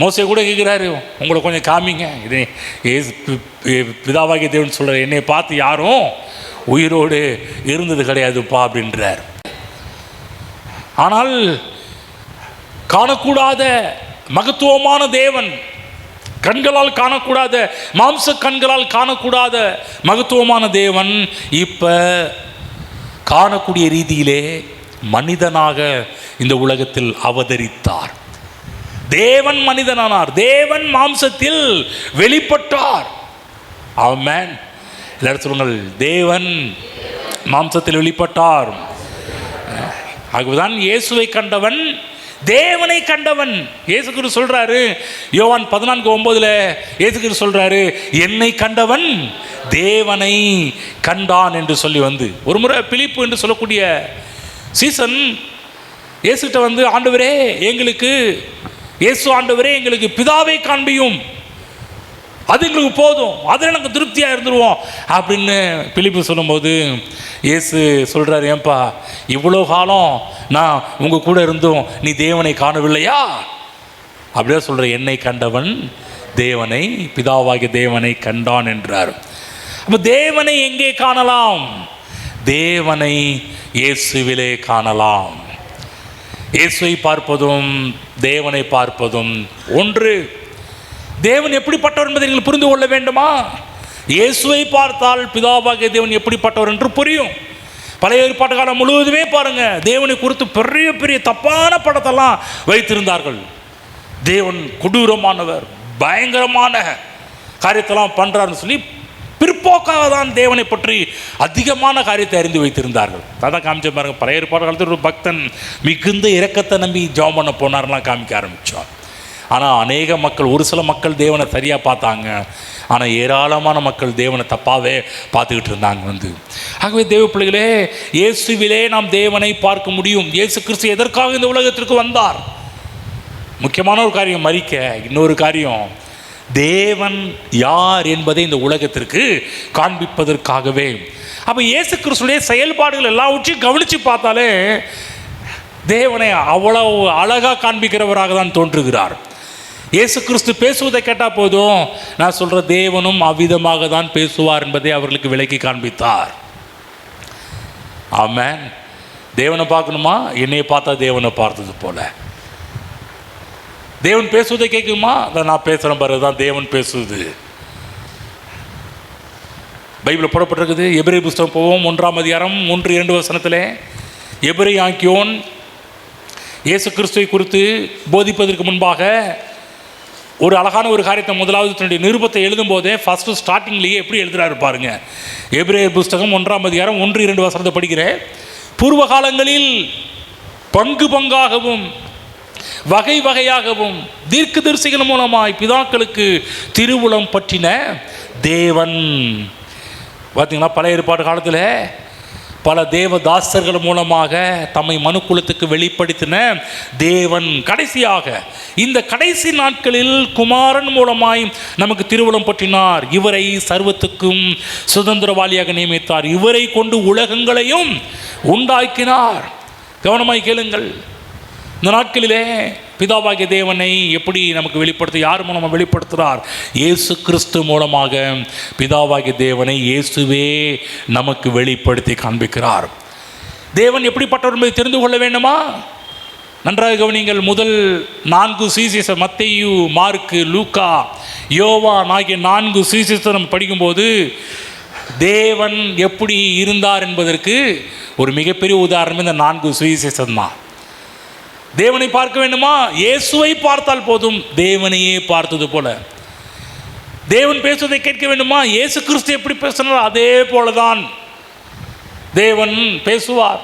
மோசே கூட கேட்கிறாரு, உங்களை கொஞ்சம் காமிங்க, இது பிதாவாகிய தேவன் சொல்றாரு, என்னை பார்த்து யாரும் உயிரோடு இருந்தது கிடையாதுப்பா அப்படின்றார். ஆனால் காணக்கூடாத மகத்துவமான தேவன், கண்களால் காணக்கூடாத, மாம்ச கண்களால் காணக்கூடாத மகத்துவமான தேவன் இப்ப காணக்கூடிய ரீதியிலே மனிதனாக இந்த உலகத்தில் அவதரித்தார். தேவன் மனிதனானார், தேவன் மாம்சத்தில் வெளிப்பட்டார். ஆமென். எல்லாரும் சொல்லுங்கள், தேவன் மாம்சத்தில் வெளிப்பட்டார். ஆகவேதான் இயேசுவை கண்டவன் தேவனை கண்டவன். இயேசு கிறிஸ்து சொல்றாரு, யோவான் 14:9 இயேசு கிறிஸ்து சொல்றாரு, என்னை கண்டவன் தேவனை கண்டான் என்று சொல்லி ஒரு முறை பிலிப்பு என்று சொல்லக்கூடிய சீசன் இயேசுகிட்ட ஆண்டவரே எங்களுக்கு, இயேசு ஆண்டவரே எங்களுக்கு பிதாவை காண்பியும், அது எங்களுக்கு போதும், அதில் நாங்கள் திருப்தியாக இருந்துருவோம் அப்படின்னு பிலிப்பு சொல்லும்போது இயேசு சொல்கிறார், ஏன்பா இவ்வளோ காலம் நான் உங்கள் கூட இருந்தும் நீ தேவனை காணவில்லையா? அப்படியே சொல்கிற, என்னை கண்டவன் தேவனை, பிதாவாகிய தேவனை கண்டான் என்றார். அப்போ தேவனை எங்கே காணலாம்? தேவனை இயேசுவிலே காணலாம். இயேசுவை பார்ப்பதும் தேவனை பார்ப்பதும் ஒன்று. தேவன் எப்படிப்பட்டவர் என்பதை நீங்கள் புரிந்து கொள்ள வேண்டுமா? இயேசுவை பார்த்தால் பிதாவாகிய தேவன் எப்படிப்பட்டவர் என்று புரியும். பழைய ஏற்பாட்டு காலம் முழுவதுமே பாருங்க, தேவனை குறித்து பெரிய பெரிய தப்பான படத்தெல்லாம் வைத்திருந்தார்கள். தேவன் கொடூரமானவர், பயங்கரமான காரியத்தெல்லாம் பண்றாருன்னு சொல்லி பிற்போக்காக தான் தேவனை பற்றி அதிகமான காரியத்தை அறிந்து வைத்திருந்தார்கள். அதான் காமிச்ச பாருங்க, பழைய ஏற்பாட்டு காலத்தில் ஒரு பக்தன் மிகுந்த இரக்கத்தை நம்பி ஜெபம் பண்ண போனார்லாம் காமிக்க ஆரம்பித்தோம். ஆனால் அநேக மக்கள், ஒரு சில மக்கள் தேவனை சரியாக பார்த்தாங்க, ஆனால் ஏராளமான மக்கள் தேவனை தப்பாகவே பார்த்துக்கிட்டு இருந்தாங்க. ஆகவே தேவ பிள்ளைகளே, இயேசுவிலே நாம் தேவனை பார்க்க முடியும். இயேசு கிறிஸ்து எதற்காக இந்த உலகத்திற்கு வந்தார்? முக்கியமான ஒரு காரியம் மரிக்க, இன்னொரு காரியம் தேவன் யார் என்பதை இந்த உலகத்திற்கு காண்பிப்பதற்காகவே. அப்போ இயேசு கிறிஸ்துடைய செயல்பாடுகள் எல்லாவற்றையும் கவனித்து பார்த்தாலே தேவனை அவ்வளவு அழகாக காண்பிக்கிறவராக தான் தோன்றுகிறார். இயேசு கிறிஸ்து பேசுவதை கேட்டால் போதும், நான் சொல்கிற தேவனும் அவ்விதமாக தான் பேசுவார் என்பதை அவர்களுக்கு விளக்கி காண்பித்தார். ஆமென். தேவனை பார்க்கணுமா? என்னையை பார்த்தா தேவனை பார்த்தது போல. தேவன் பேசுவதை கேட்குமா? நான் பேசுகிறேன் பாரு, தான் தேவன் பேசுவது. பைபிள் போடப்பட்டிருக்குது. எபிரேய புஸ்தகம் போவோம், 1ஆம் அதிகாரம் 1-2 எபிரேயாக்கியோன் இயேசு கிறிஸ்துவை குறித்து போதிப்பதற்கு முன்பாக ஒரு அழகான ஒரு காரியத்தை, முதலாவது தன்னுடைய நிருபத்தை எழுதும் போதே ஃபர்ஸ்ட் ஸ்டார்டிங்லேயே எப்படி எழுதுறாரு பாருங்க. எபிரேயர் புஸ்தகம் 1ஆம் அதிகாரம் 1-2 படிக்கிறேன். பூர்வ காலங்களில் பங்கு பங்காகவும் வகை வகையாகவும் தீர்க்கதரிசிகள் மூலமாய் பிதாக்களுக்கு திருவுளம் பற்றின தேவன். பார்த்தீங்களா, பழைய ஏற்பாடு காலத்தில் பல தேவதாசர்கள் மூலமாக தம்மை மனுக்குலத்துக்கு வெளிப்படுத்தின தேவன் கடைசியாக இந்த கடைசி நாட்களில் குமாரன் மூலமாய் நமக்கு திருவுளம் பற்றினார். இவரை சர்வத்துக்கும் சுதந்திரவாளியாக நியமித்தார். இவரை கொண்டு உலகங்களையும் உண்டாக்கினார். கவனமாய் கேளுங்கள். இந்த நாட்களிலே பிதாவாகிய தேவனை எப்படி நமக்கு வெளிப்படுத்த, யார் மூலமாக வெளிப்படுத்துகிறார்? இயேசு கிறிஸ்து மூலமாக பிதாவாகிய தேவனை இயேசுவே நமக்கு வெளிப்படுத்தி காண்பிக்கிறார். தேவன் எப்படிப்பட்டவர் என்பதை தெரிந்து கொள்ள வேண்டுமா? நன்றாக கவனிங்கள். முதல் 4 சுவிசேஷம், மத்தேயு, மார்க்கு, லூக்கா, யோவான் ஆகிய 4 சுவிசேஷத்தை நம்ம படிக்கும்போது தேவன் எப்படி இருந்தார் என்பதற்கு ஒரு மிகப்பெரிய உதாரணம் இந்த 4 சுவிசேஷம் தான். தேவனை பார்க்க வேண்டுமா? இயேசுவை பார்த்தால் போதும், தேவனையே பார்த்தது போல. தேவன் பேசுவதை கேட்க வேண்டுமா? இயேசு கிறிஸ்து எப்படி பேசினார் அதே போலதான் தேவன் பேசுவார்.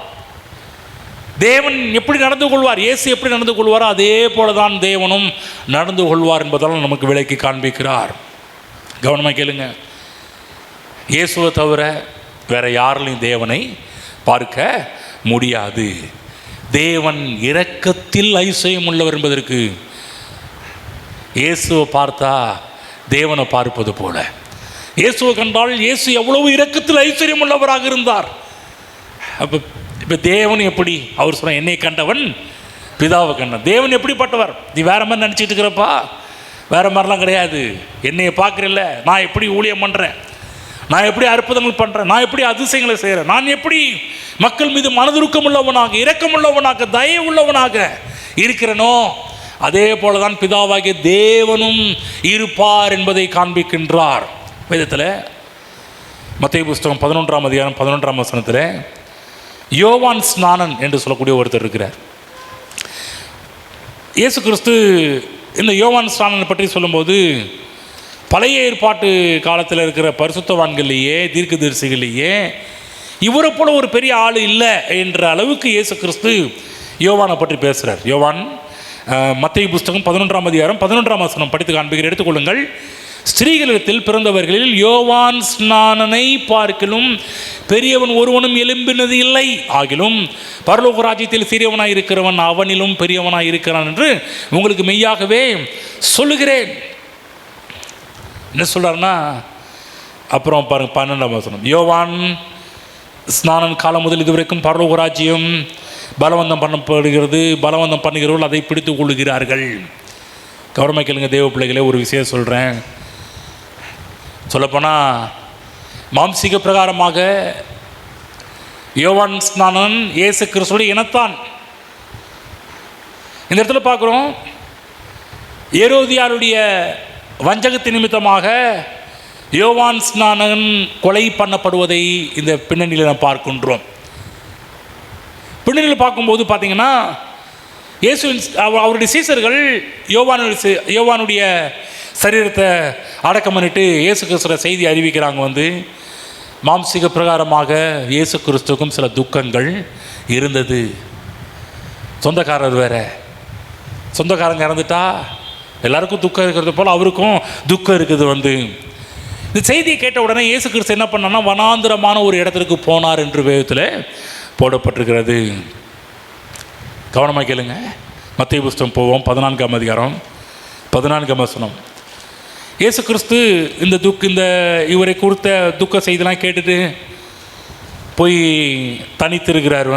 தேவன் எப்படி நடந்து கொள்வார், இயேசு எப்படி நடந்து கொள்வாரோ அதே போலதான் தேவனும் நடந்து கொள்வார் என்பதால் நமக்கு விளக்கி காண்பிக்கிறார். கவனமாக கேளுங்க. இயேசுவை தவிர வேற யாராலையும் தேவனை பார்க்க முடியாது. தேவன் இரக்கத்தில் ஐஸ்வர்யம் உள்ளவர் என்பதற்கு இயேசுவை பார்த்தா தேவனை பார்ப்பது போல. இயேசுவை கண்டால் இயேசு எவ்வளவு இரக்கத்தில் ஐஸ்வர்யம் உள்ளவராக இருந்தார். அப்போ இப்போ தேவன் எப்படி? அவர் சொன்ன, என்னை கண்டவன் பிதாவை கண்டான். தேவன் எப்படிப்பட்டவர்? நீ வேற மாதிரி நினச்சிட்டு இருக்கிறப்பா, வேற மாதிரிலாம் கிடையாது. என்னையை பார்க்குறல்ல, நான் எப்படி ஊழியம் பண்ணுறேன், நான் எப்படி அற்புதங்கள் பண்ணுறேன், நான் எப்படி அதிசயங்களை செய்கிறேன், நான் எப்படி மக்கள் மீது மனதுருக்கம் உள்ளவனாக, இரக்கம் உள்ளவனாக, தயவு உள்ளவனாக இருக்கிறனோ அதே போல தான் பிதாவாகிய தேவனும் இருப்பார் என்பதை காண்பிக்கின்றார். வேதத்தில் மத்தேயு புஸ்தகம் 11ஆம் அதிகாரம் 11ஆம் வசனத்தில் யோவான் ஸ்நானன் என்று சொல்லக்கூடிய ஒருத்தர் இருக்கிறார். இயேசு கிறிஸ்து இந்த யோவான் ஸ்நானனை பற்றி சொல்லும்போது பழைய ஏற்பாட்டு காலத்தில் இருக்கிற பரிசுத்தவான்கள்லேயே தீர்க்கதரிசிகள்லேயே இவரை போல ஒரு பெரிய ஆள் இல்லை என்ற அளவுக்கு இயேசு கிறிஸ்து யோவானை பற்றி பேசுகிறார். யோவான் மத்தேயு புஸ்தகம் 11ஆம் அதிகாரம் 11ஆம் வசனம் படித்து காண்பிக்கிறேன், எடுத்துக்கொள்ளுங்கள். ஸ்திரீகளிடத்தில் பிறந்தவர்களில் யோவான் ஸ்நானனை பார்க்கிலும் பெரியவன் ஒருவனும் எழும்பினது இல்லை, ஆகிலும் பரலோக ராஜ்யத்தில் சிறியவனாய் இருக்கிறவன் அவனிலும் பெரியவனாய் இருக்கிறான் என்று உங்களுக்கு மெய்யாகவே சொல்லுகிறேன். என்ன சொல்றாருன்னா, அப்புறம் பாருங்க 12ஆம் வசனம், யோவான் ஸ்நானன் காலம் முதல் இதுவரைக்கும் பரலோக ராஜ்யம் பலவந்தம் பண்ணப்படுகிறது, பலவந்தம் பண்ணுகிறவர்கள் அதை பிடித்து கொள்ளுகிறார்கள். கவனமாக கேளுங்க தேவ பிள்ளைகளே, ஒரு விஷயம் சொல்கிறேன். சொல்லப்போனால் மாம்சீக பிரகாரமாக யோவான் ஸ்நானன் இயேசு கிறிஸ்துவுடைய இனத்தான். இந்த இடத்துல பார்க்குறோம், ஏரோதியாருடைய வஞ்சகத்தின் நிமித்தமாக யோவான் ஸ்நானன் கொலை பண்ணப்படுவதை இந்த பின்னணியில் நாம் பார்க்கின்றோம். பின்னணியில் பார்க்கும்போது பார்த்தீங்கன்னா, இயேசுவின் அவருடைய சீசர்கள் யோவானுடைய சரீரத்தை அடக்கம் பண்ணிட்டு இயேசு கிறிஸ்துவ செய்தி அறிவிக்கிறாங்க. மாம்சீக பிரகாரமாக இயேசு கிறிஸ்துவுக்கும் சில துக்கங்கள் இருந்தது. சொந்தக்காரர் வேற, சொந்தக்காரங்க இறந்துட்டா எல்லாருக்கும் துக்கம் இருக்கிறது போல் அவருக்கும் துக்கம் இருக்குது. இந்த செய்தியை கேட்ட உடனே இயேசு கிறிஸ்து என்ன பண்ணான்னா, வனாந்திரமான ஒரு இடத்திற்கு போனார் என்று வேதத்தில் போடப்பட்டிருக்கிறது. கவனமாக கேளுங்க. மத்தேயு புஸ்தகம் போவோம், 14ஆம் அதிகாரம் 14ஆம் வசனம். இயேசு கிறிஸ்து இந்த இவரை குறித்த துக்க செய்திலாம் கேட்டுட்டு போய் தனித்திருக்கிறார்.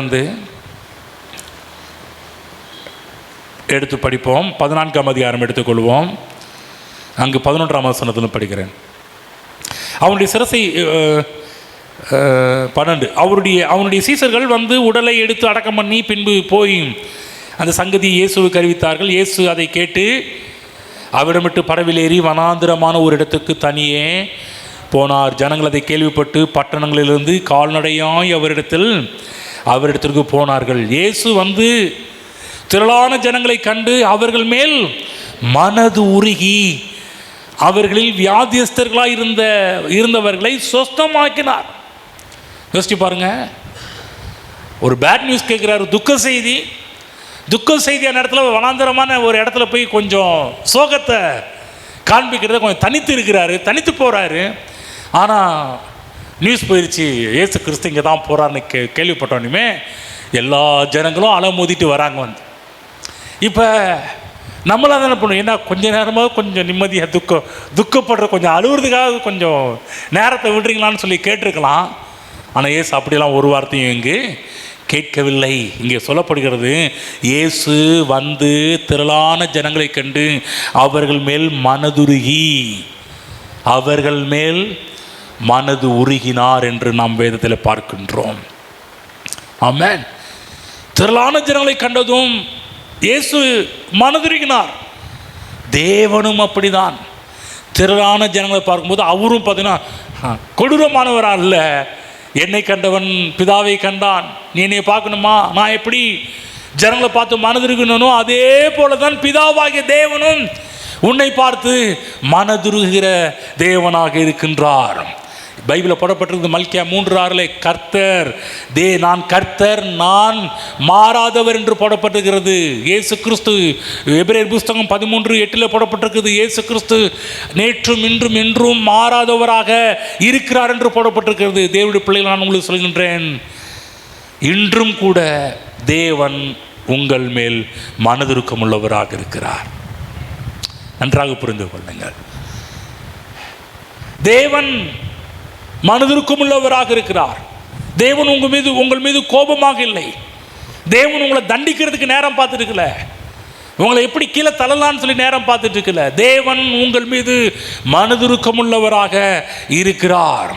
எடுத்து படிப்போம். 14ஆம் அதிகாரம் எடுத்துக்கொள்வோம். அங்கு 11ஆம் வசனத்தில் படிக்கிறேன். அவனுடைய சிரசை 12 அவனுடைய சீசர்கள் உடலை எடுத்து அடக்கம் பண்ணி பின்பு போய் அந்த சங்கதி இயேசுவுக்கு அறிவித்தார்கள். இயேசு அதை கேட்டு அவிடமிட்டு படவிலேறி வனாந்திரமான ஒரு இடத்துக்கு தனியே போனார். ஜனங்கள் அதை கேள்விப்பட்டு பட்டணங்களிலிருந்து கால்நடையாய் அவரிடத்திற்கு போனார்கள். இயேசு திரளான ஜனங்களை கண்டு அவர்கள் மேல் மனது உருகி அவர்களில் வியாதியஸ்தர்களாக இருந்தவர்களை சொஸ்தமாக்கினார். யோசிச்சு பாருங்க, ஒரு பேட் நியூஸ் கேட்குறாரு, துக்க செய்தியான இடத்துல வனாந்தரமான ஒரு இடத்துல போய் கொஞ்சம் சோகத்தை காண்பிக்கிறத கொஞ்சம் தனித்து இருக்கிறாரு, தனித்து போகிறாரு. ஆனால் நியூஸ் போயிடுச்சு, இயேசு கிறிஸ்து இங்கே தான் போகிறான்னு கேள்விப்பட்டோன்னுமே எல்லா ஜனங்களும் அலமோதிட்டு வராங்க. இப்போ நம்மளாம் தானே பண்ணுவோம், ஏன்னா கொஞ்ச நேரமாக கொஞ்சம் நிம்மதியாக துக்கப்படுற கொஞ்சம் அழுவுறதுக்காக கொஞ்சம் நேரத்தை விடுறீங்களான்னு சொல்லி கேட்டிருக்கலாம். ஆனால் இயேசு அப்படிலாம் ஒரு வார்த்தையும் இங்கு கேட்கவில்லை. இங்கே சொல்லப்படுகிறது, இயேசு திரளான ஜனங்களை கண்டு அவர்கள் மேல் மனது உருகினார் என்று நாம் வேதத்தில் பார்க்கின்றோம். ஆமென். திரளான ஜனங்களை கண்டதும் இயேசு மனதுருகினார். தேவனும் அப்படிதான். திரளான ஜனங்களை பார்க்கும்போது அவரும் பார்த்தீங்கன்னா கொடூரமானவரா இல்லை, என்னை கண்டவன் பிதாவை கண்டான், நீ என்னை பார்க்கணுமா, நான் எப்படி ஜனங்களை பார்த்து மனதுருகணும், அதே போல தான் பிதாவாகிய தேவனும் உன்னை பார்த்து மனதுருகிற தேவனாக இருக்கின்றார். பைபிளில் போடப்பட்டிருக்கு மல்கியா 3:6 கர்த்தர் நான் கர்த்தர், நான் மாறாதவர் என்று போடப்பட்டிருக்கிறது. இயேசு கிறிஸ்து எபிரேயர் புஸ்தகம் 13:8 போடப்பட்டிருக்கிறது. இயேசு கிறிஸ்து நேற்றும் இன்றும் என்றும் மாறாதவராக இருக்கிறார் என்று போடப்பட்டிருக்கிறது. தேவனுடைய பிள்ளைகள், நான் உங்களுக்கு சொல்கின்றேன், இன்றும் கூட தேவன் உங்கள் மேல் மனதுருக்கம் உள்ளவராக இருக்கிறார். நன்றாக புரிந்து கொள்ளுங்கள். தேவன் மனதிற்கும் உள்ளவராக இருக்கிறார். தேவன் உங்கள் மீது கோபமாக இல்லை. தேவன் உங்களை தண்டிக்கிறதுக்கு நேரம் பார்த்துட்டு இருக்கல, உங்களை எப்படி கீழே தள்ளலான்னு சொல்லி நேரம் பார்த்துட்டு இருக்கல. தேவன் உங்கள் மீது மனதிற்கும் உள்ளவராக இருக்கிறார்.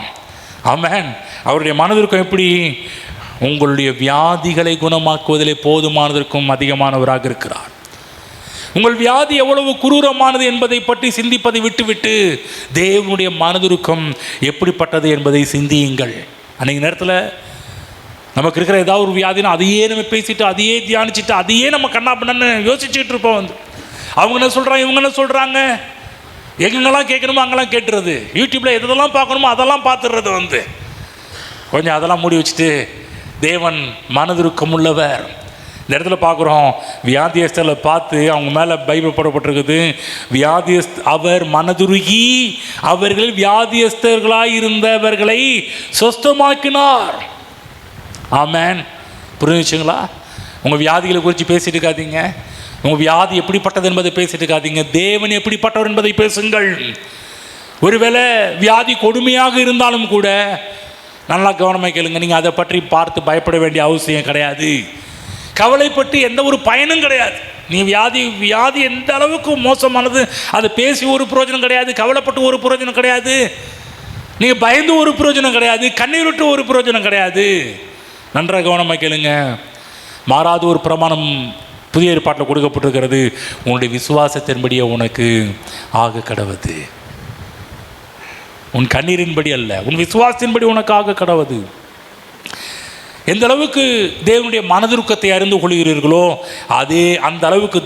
ஆமென். அவருடைய மனதிற்கும் எப்படி? உங்களுடைய வியாதிகளை குணமாக்குவதிலே போதுமானதற்கும் அதிகமானவராக இருக்கிறார். உங்கள் வியாதி எவ்வளவு குரூரமானது என்பதை பற்றி சிந்திப்பதை விட்டுவிட்டு தேவனுடைய மனதுருக்கம் எப்படிப்பட்டது என்பதை சிந்தியுங்கள். அன்றைக்கு நேரத்தில் நமக்கு இருக்கிற ஏதாவது ஒரு வியாதினா அதையே நம்ம பேசிட்டு, அதையே தியானிச்சுட்டு, அதையே நம்ம கண்ணா பண்ணு யோசிச்சுட்டு இருப்போம். அவங்க என்ன சொல்கிறாங்க, இவங்க என்ன சொல்கிறாங்க, எங்கெங்கெல்லாம் கேட்கணுமோ அங்கெல்லாம் கேட்டுறது, யூடியூப்பில் எதெல்லாம் பார்க்கணுமோ அதெல்லாம் பார்த்துடுறது. கொஞ்சம் அதெல்லாம் மூடி வச்சுட்டு தேவன் மனதுருக்கம் உள்ளவர், இந்த இடத்துல பார்க்குறோம், வியாதியஸ்தர்களை பார்த்து அவங்க மேலே பைபிள் போடப்பட்டிருக்குது, அவர் மனதுருகி அவர்கள் வியாதியஸ்தர்களாக இருந்தவர்களை சொஸ்தமாக்கினார். ஆமென். புரிஞ்சுச்சுங்களா? உங்கள் வியாதிகளை குறித்து பேசிட்டு இருக்காதீங்க. உங்கள் வியாதி எப்படிப்பட்டது என்பதை பேசிட்டு இருக்காதீங்க. தேவன் எப்படிப்பட்டவர் என்பதை பேசுங்கள். ஒருவேளை வியாதி கொடுமையாக இருந்தாலும் கூட நல்லா கவனமாக கேளுங்க. நீங்கள் அதை பற்றி பார்த்து பயப்பட வேண்டிய அவசியம் கிடையாது. கவலைப்பட்டு எந்த ஒரு பயனும் கிடையாது. நீ வியாதி எந்த அளவுக்கு மோசமானது அதை பேசி ஒரு பிரயோஜனம் கிடையாது. கவலைப்பட்டு ஒரு பிரயோஜனம் கிடையாது. நீங்கள் பயந்து ஒரு பிரயோஜனம் கிடையாது. கண்ணீர் விட்டு ஒரு பிரயோஜனம் கிடையாது. நன்றாக கவனமாக கேளுங்க. மாறாத ஒரு பிரமாணம் புதிய ஏற்பாட்டில் கொடுக்கப்பட்டிருக்கிறது. உன்னுடைய விசுவாசத்தின்படியே உனக்கு ஆக கடவுது. உன் கண்ணீரின்படி அல்ல, உன் விசுவாசத்தின்படி உனக்கு ஆக கடவுது. எந்த அளவுக்கு தேவனுடைய மனதுருக்கத்தை அறிந்து கொள்கிறீர்களோ அந்த அளவுக்கு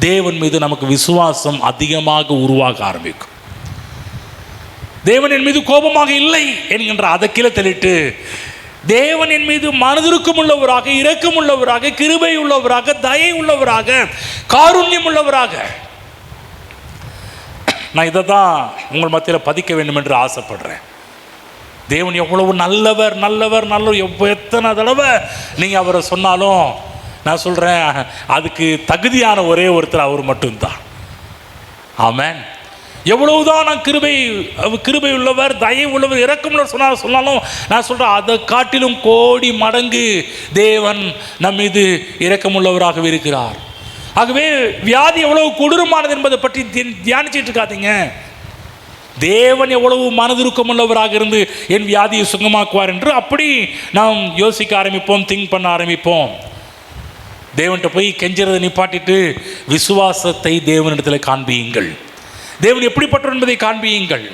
தேவன் மீது நமக்கு விசுவாசம் அதிகமாக உருவாக ஆரம்பிக்கும். தேவன் என் மீது கோபமாக இல்லை என்கின்ற அதை கீழே தள்ளிட்டு, தேவன் என் மீது மனதுருக்கம் உள்ளவராக, இரக்கம் உள்ளவராக, கிருபை உள்ளவராக, தயை உள்ளவராக, காருண்யம் உள்ளவராக. நான் இதை தான் உங்கள் மத்தியில் பதிக்க வேண்டும் என்று ஆசைப்படுறேன். தேவன் எவ்வளவு நல்லவர் நல்லவர் நல்லவர். எத்தனை தடவை நீங்கள் அவரை சொன்னாலும் நான் சொல்கிறேன், அதுக்கு தகுதியான ஒரே ஒருத்தர் அவர் மட்டும்தான். ஆமென். எவ்வளவுதான் நான் கிருபை உள்ளவர், தயை உள்ளவர், இரக்கம் உள்ளவர் சொன்னாலும் நான் சொல்கிறேன், அதை காட்டிலும் கோடி மடங்கு தேவன் நம் மீது இரக்கம் உள்ளவராகவே இருக்கிறார். ஆகவே வியாதி எவ்வளவு கொடூரமானது என்பதை பற்றி தியானிச்சுட்டு இருக்காதீங்க. தேவன் எவ்வளவு மனதுருக்கம் உள்ளவராக இருந்து என் வியாதியை சுகமாக்குவார் என்று அப்படி நாம் யோசிக்க ஆரம்பிப்போம், திங்க் பண்ண ஆரம்பிப்போம். தேவன்கிட்ட போய் கெஞ்சுறதை நிப்பாட்டிட்டு விசுவாசத்தை தேவனிடத்தில் காண்பியுங்கள். தேவன் எப்படிப்பட்டவர் என்பதை காண்பியுங்கள்.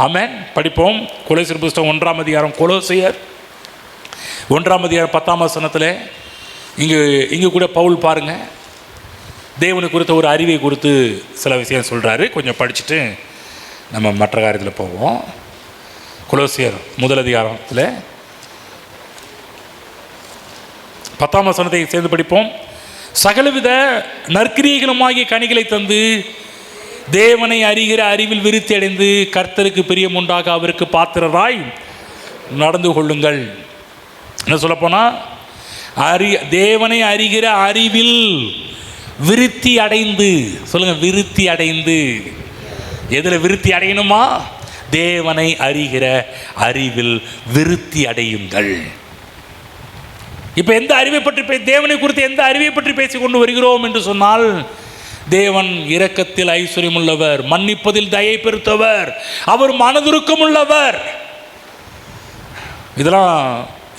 ஆமென். படிப்போம். கொலோசியர் புத்தகம் 1ஆம் அதிகாரம். கொலோசியர் 1ஆம் அதிகாரம் 10ஆம் வசனத்தில் இங்கு கூட பவுல் பாருங்க, தேவனை குறித்த ஒரு அறிவை குறித்து சில விஷயம் சொல்கிறாரு. கொஞ்சம் படிச்சுட்டு நம்ம மற்ற காரியத்தில் போவோம். கொலோசியர் 1 அதிகாரத்தில் 10ஆம் வசனத்தை சேர்ந்து படிப்போம். சகலவித நற்கிரியைகளுமாகிய கனிகளை தந்து தேவனை அறிகிற அறிவில் விருத்தி அடைந்து கர்த்தருக்கு பிரியம் உண்டாக அவருக்கு பாத்திரராய் நடந்து கொள்ளுங்கள். என்ன சொல்லப்போனால், தேவனை அறிகிற அறிவில் விருத்தி அடைந்து, சொல்லுங்க, விருத்தி அடைந்து. எதில் விருத்தி அடையணுமா? தேவனை அறிகிற அறிவில் விருத்தி அடையுங்கள். இப்போ எந்த அறிவை பற்றி தேவனை குறித்து எந்த அறிவை பற்றி பேசிக் கொண்டு வருகிறோம் என்று சொன்னால், தேவன் இரக்கத்தில் ஐஸ்வர்யம் உள்ளவர், மன்னிப்பதில் தயை பெருத்தவர், அவர் மனதுருக்கம் உள்ளவர். இதெல்லாம்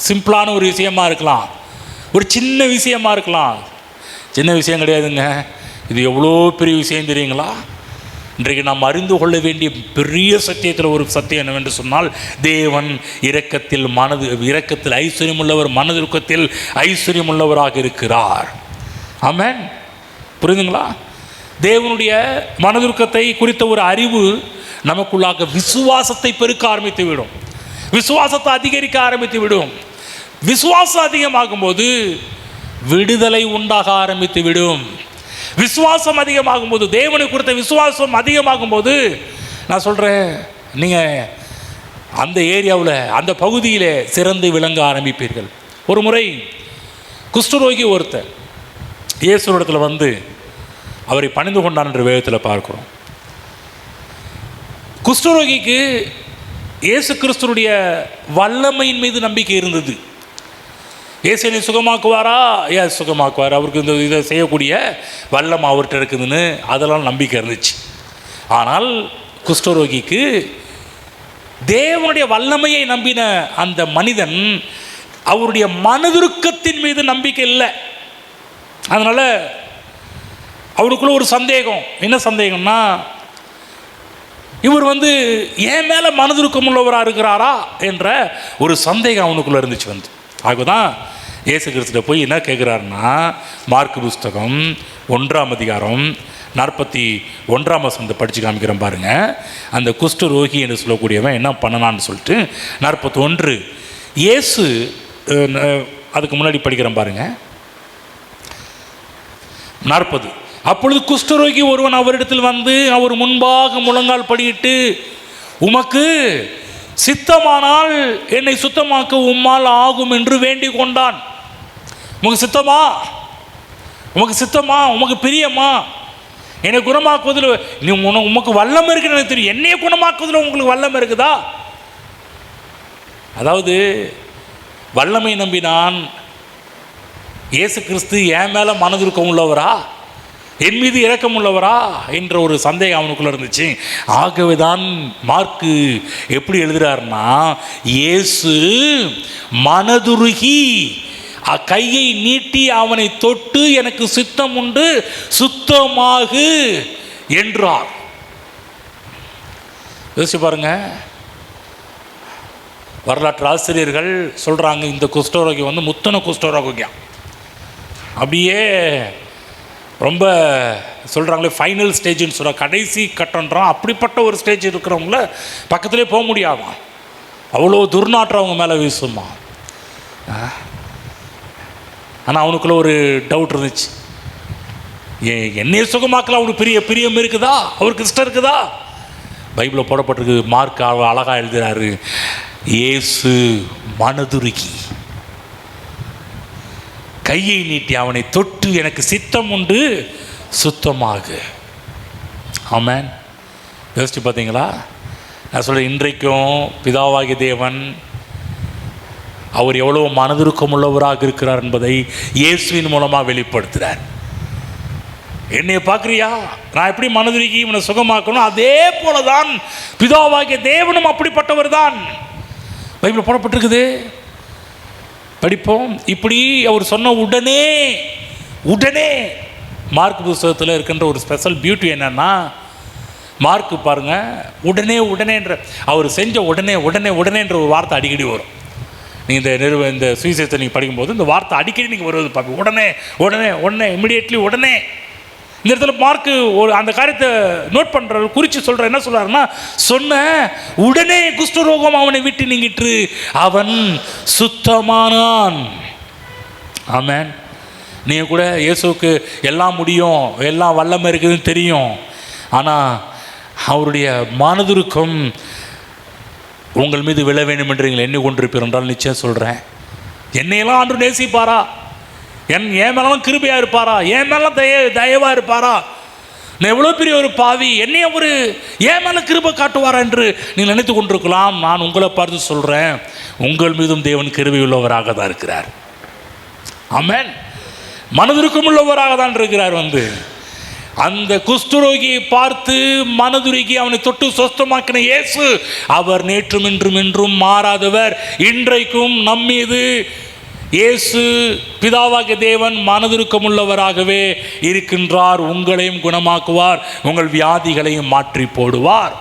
சிம்பிளான ஒரு விஷயமா இருக்கலாம், ஒரு சின்ன விஷயமா இருக்கலாம். சின்ன விஷயம் கிடையாதுங்க. இது எவ்வளோ பெரிய விஷயம் தெரியுங்களா? இன்றைக்கு நாம் அறிந்து கொள்ள வேண்டிய பெரிய சத்தியத்தில் ஒரு சத்தியம் என்னவென்று சொன்னால், தேவன் இரக்கத்தில் ஐஸ்வர்யம் உள்ளவர், மனதுருக்கத்தில் ஐஸ்வர்யம் உள்ளவராக இருக்கிறார். ஆமென். புரியுதுங்களா? தேவனுடைய மனதுருக்கத்தை குறித்த ஒரு அறிவு நமக்குள்ளாக விசுவாசத்தை பெருக்க ஆரம்பித்து விடும், விசுவாசத்தை அதிகரிக்க ஆரம்பித்து விடும். விசுவாசம் அதிகமாகும் போது விடுதலை உண்டாக ஆரம்பித்து விடும். விசுவாசம் அதிகமாகும் போது, தேவனை குறித்த விசுவாசம் அதிகமாகும் போது, நான் சொல்கிறேன், நீங்கள் அந்த ஏரியாவில், அந்த பகுதியில் சிறந்து விளங்க ஆரம்பிப்பீர்கள். ஒரு முறை குஷ்டரோகி ஒருத்தர் இயேசுவிடத்தில் வந்து அவரை பணிந்து கொண்டான் என்று வேதத்தில் பார்க்கிறோம். குஷ்டரோகிக்கு இயேசு கிறிஸ்துடைய வல்லமையின் மீது நம்பிக்கை இருந்தது. இயேசு என்னை சுகமாக்குவாரா? சுகமாக்குவார், அவருக்கு இந்த இதை செய்யக்கூடிய வல்லம் அவர்கிட்ட இருக்குதுன்னு அதெல்லாம் நம்பிக்கை இருந்துச்சு. ஆனால் குஷ்டரோகிக்கு தேவனுடைய வல்லமையை நம்பின அந்த மனிதன் அவருடைய மனதுருக்கத்தின் மீது நம்பிக்கை இல்லை. அதனால் அவருக்குள்ள ஒரு சந்தேகம். என்ன சந்தேகம்னா, இவர் என் மேலே மனதுருக்கம் உள்ளவராக இருக்கிறாரா என்ற ஒரு சந்தேகம் அவனுக்குள்ளே இருந்துச்சு. ஆகதான் இயேசு கிறிஸ்துட்ட போய் என்ன கேட்குறாருன்னா, மார்க்கு புஸ்தகம் 1ஆம் அதிகாரம் 41ஆம் வசனத்தை படித்து காமிக்கிறேன் பாருங்கள். அந்த குஷ்ட ரோகி என்று சொல்லக்கூடியவன் என்ன பண்ணனான்னு சொல்லிட்டு 41 இயேசு, அதுக்கு முன்னாடி படிக்கிறேன் பாருங்கள். 40. அப்பொழுது குஷ்டரோகி ஒருவன் அவரிடத்தில் வந்து அவர் முன்பாக முழங்கால் படியிட்டு, உமக்கு சித்தமானால் என்னை சுத்தமாக்க உம்மால் ஆகும் என்று வேண்டிக் கொண்டான். உமக்கு சித்தமா? உமக்கு சித்தமா? உமக்கு பிரியமா? என்னை குணமாக்குவதில் நீ உமக்கு வல்லம் இருக்குன்னு எனக்கு தெரியும். என்னைய குணமாக்குவதில் உங்களுக்கு வல்லம் இருக்குதா? அதாவது வல்லமை நம்பினான். இயேசு கிறிஸ்து என் மேலே மனதுருக்கம் உள்ளவரா, என் மீது இரக்கம் உள்ளவரா என்ற ஒரு சந்தேகம் அவனுக்குள்ள இருந்துச்சு. ஆகவே தான் மார்க்கு எப்படி எழுதுறாருன்னா, இயேசு மனதுருகி கையை நீட்டி அவனை தொட்டு எனக்கு சித்தம் உண்டு, சுத்தமாகு என்றார். யோசிச்சு பாருங்க. வரலாற்று ஆசிரியர்கள் சொல்றாங்க, இந்த குஷ்டரோகி வந்து முத்தன குஷ்டரோகியம். அப்படியே ரொம்ப சொல்கிறாங்களே ஃபைனல் ஸ்டேஜ்னு சொல்கிற, கடைசி கட்டன்றான். அப்படிப்பட்ட ஒரு ஸ்டேஜ் இருக்கிறவங்கள பக்கத்துலேயே போக முடியாமா, அவ்வளோ துர்நாற்றம் அவங்க மேலே வீசுமா. ஆனால் அவனுக்குள்ள ஒரு டவுட் இருந்துச்சு, என்னைய சுகமாக்கல அவனுக்கு பிரியம் இருக்குதா, அவருக்கு இஷ்டம் இருக்குதா? பைபிளில் போடப்பட்டிருக்கு. மார்க் அழகாக எழுதுகிறாரு, இயேசு மனதுருகி கையை நீட்டி அவனை தொட்டு எனக்கு சித்தம் உண்டு, சுத்தமாக. ஆமென். யோசிச்சு பார்த்தீங்களா? நான் சொல்கிறேன், இன்றைக்கும் பிதாவாகிய தேவன் அவர் எவ்வளோ மனதுருக்கம் உள்ளவராக இருக்கிறார் என்பதை இயேசுவின் மூலமாக வெளிப்படுத்துகிறார். என்னைய பார்க்குறியா, நான் எப்படி மனதுருகி இவனை சுகமாக்கணும், அதே போல தான் பிதாவாகிய தேவனும் அப்படிப்பட்டவர் தான். பைபிள் போடப்பட்டிருக்குது, படிப்போம். இப்படி அவர் சொன்ன உடனே மார்க் புத்தகத்தில் இருக்கின்ற ஒரு ஸ்பெஷல் பியூட்டி என்னன்னா, மார்க்கு பாருங்க, உடனேன்ற அவர் செஞ்ச உடனேன்ற ஒரு வார்த்தை அடிக்கடி வரும். நீங்கள் இந்த சுவிசேஷத்தை நீங்கள் படிக்கும்போது இந்த வார்த்தை அடிக்கடி நீங்கள் வருவது பார்ப்பீங்க. உடனே இமிடியேட்லி உடனே. இந்த இடத்துல மார்க்கு அந்த காரியத்தை நோட் பண்ணுற, குறித்து சொல்கிற, என்ன சொல்கிறாருன்னா, சொன்ன உடனே குஷ்டரோகம் அவனை விட்டு நீங்கிட்டு அவன் சுத்தமானான். ஆமென். நீங்கள் கூட இயேசுவுக்கு எல்லாம் முடியும், எல்லாம் வல்லமை இருக்குதுன்னு தெரியும். ஆனால் அவருடைய மனதுருக்கம் உங்கள் மீது விழ வேண்டும் என்று நீங்கள் எண்ணிக்கொண்டிருப்பீர் என்றால் நிச்சயம் சொல்கிறேன், என்னையெல்லாம் ஆண்டு நேசிப்பாரா, என் மேலாம் கிருபையாக இருப்பாரா, என் மேலாம் தயவாக இருப்பாரா, நான் எவ்வளோ பெரிய ஒரு பாவி, என்னைய ஒரு என் மேலே கிருபை காட்டுவாரா என்று நீங்கள் நினைத்து கொண்டிருக்கலாம். நான் உங்களை பார்த்து சொல்கிறேன், உங்கள் மீதும் தேவன் கிருபை உள்ளவராக தான் இருக்கிறார். ஆமென். மனதுருக்கம் உள்ளவராக தான் இருக்கிறார். அந்த குஷ்டரோகியை பார்த்து மனதுருகி அவனை தொட்டு சொஸ்தமாக்கின இயேசு, அவர் நேற்றும் இன்றும் என்றும் மாறாதவர். இன்றைக்கும் நம்மீது இயேசு பிதாவாகிய தேவன் மனதுருக்கம் உள்ளவராகவே இருக்கின்றார். உங்களையும் குணமாக்குவார், உங்கள் வியாதிகளையும் மாற்றி போடுவார்.